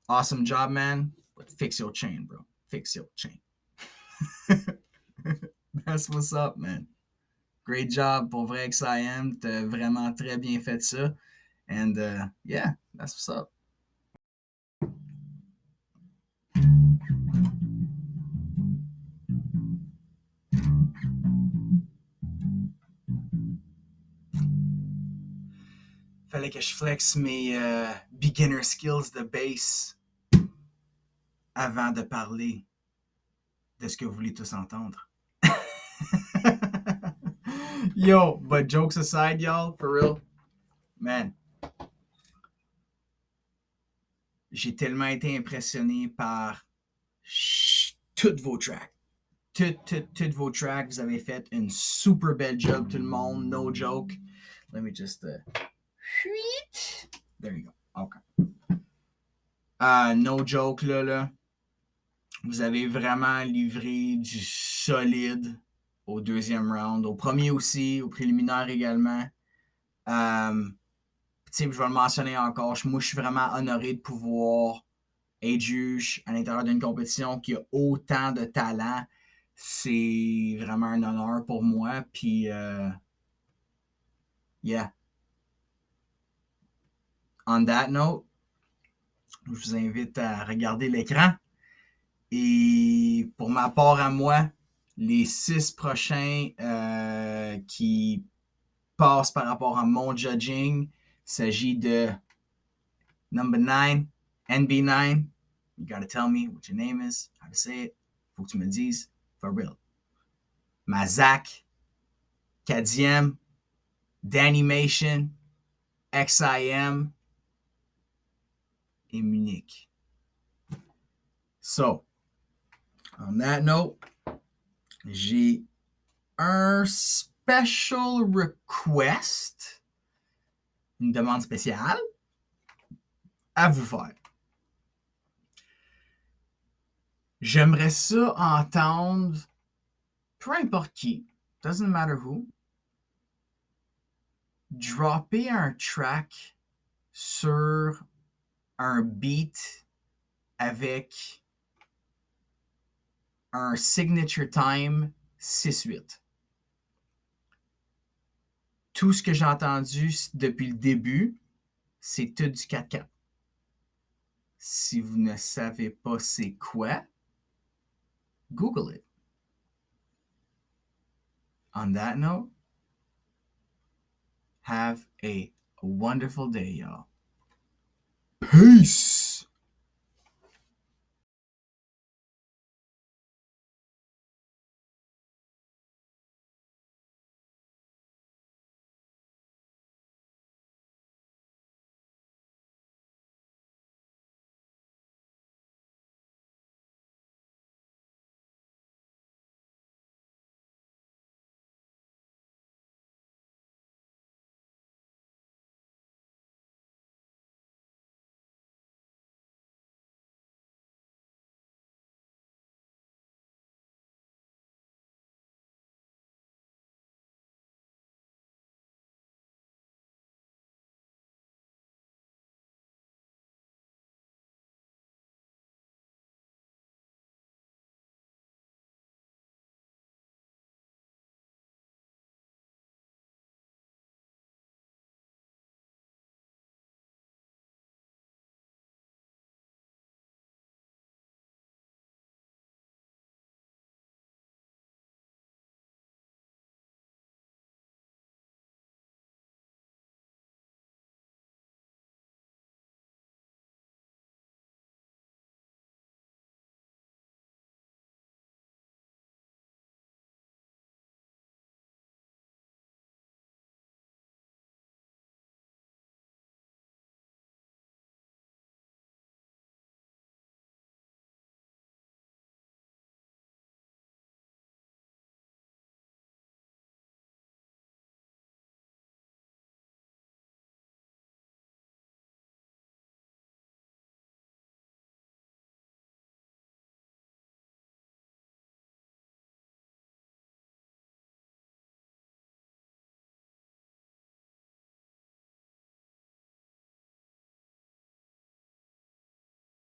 awesome job, man, but fix your chain, bro. Fix your chain. That's what's up, man. Great job, pour vrai, XIM, t'as vraiment très bien fait ça. And yeah, that's what's up. Fallait que je flex mes beginner skills de bass avant de parler de ce que vous voulez tous entendre. Yo, but jokes aside, y'all, for real, man, j'ai tellement été impressionné par toutes vos tracks. Toutes vos tracks, vous avez fait une super belle job, tout le monde, no joke. Let me just... There you go. Okay. No joke, là. Vous avez vraiment livré du solide au deuxième round. Au premier aussi, au préliminaire également. Je vais le mentionner encore. Moi, je suis vraiment honoré de pouvoir être juge à l'intérieur d'une compétition qui a autant de talent. C'est vraiment un honneur pour moi. Puis, yeah. On that note, je vous invite à regarder l'écran. Et pour ma part à moi, les 6 prochains qui passent par rapport à mon judging, il s'agit de number 9, NB9. You gotta tell me what your name is, how to say it. Faut que tu me le dises, for real. Mazak, Kadiem, Danimation, XIM et Munich. So, on that note, j'ai un special request, une demande spéciale à vous faire. J'aimerais ça entendre, peu importe qui, doesn't matter who, dropper un track sur un beat avec un signature time 6-8. Tout ce que j'ai entendu depuis le début, c'est tout du 4-4. Si vous ne savez pas c'est quoi, Google it. On that note, have a wonderful day, y'all. Peace!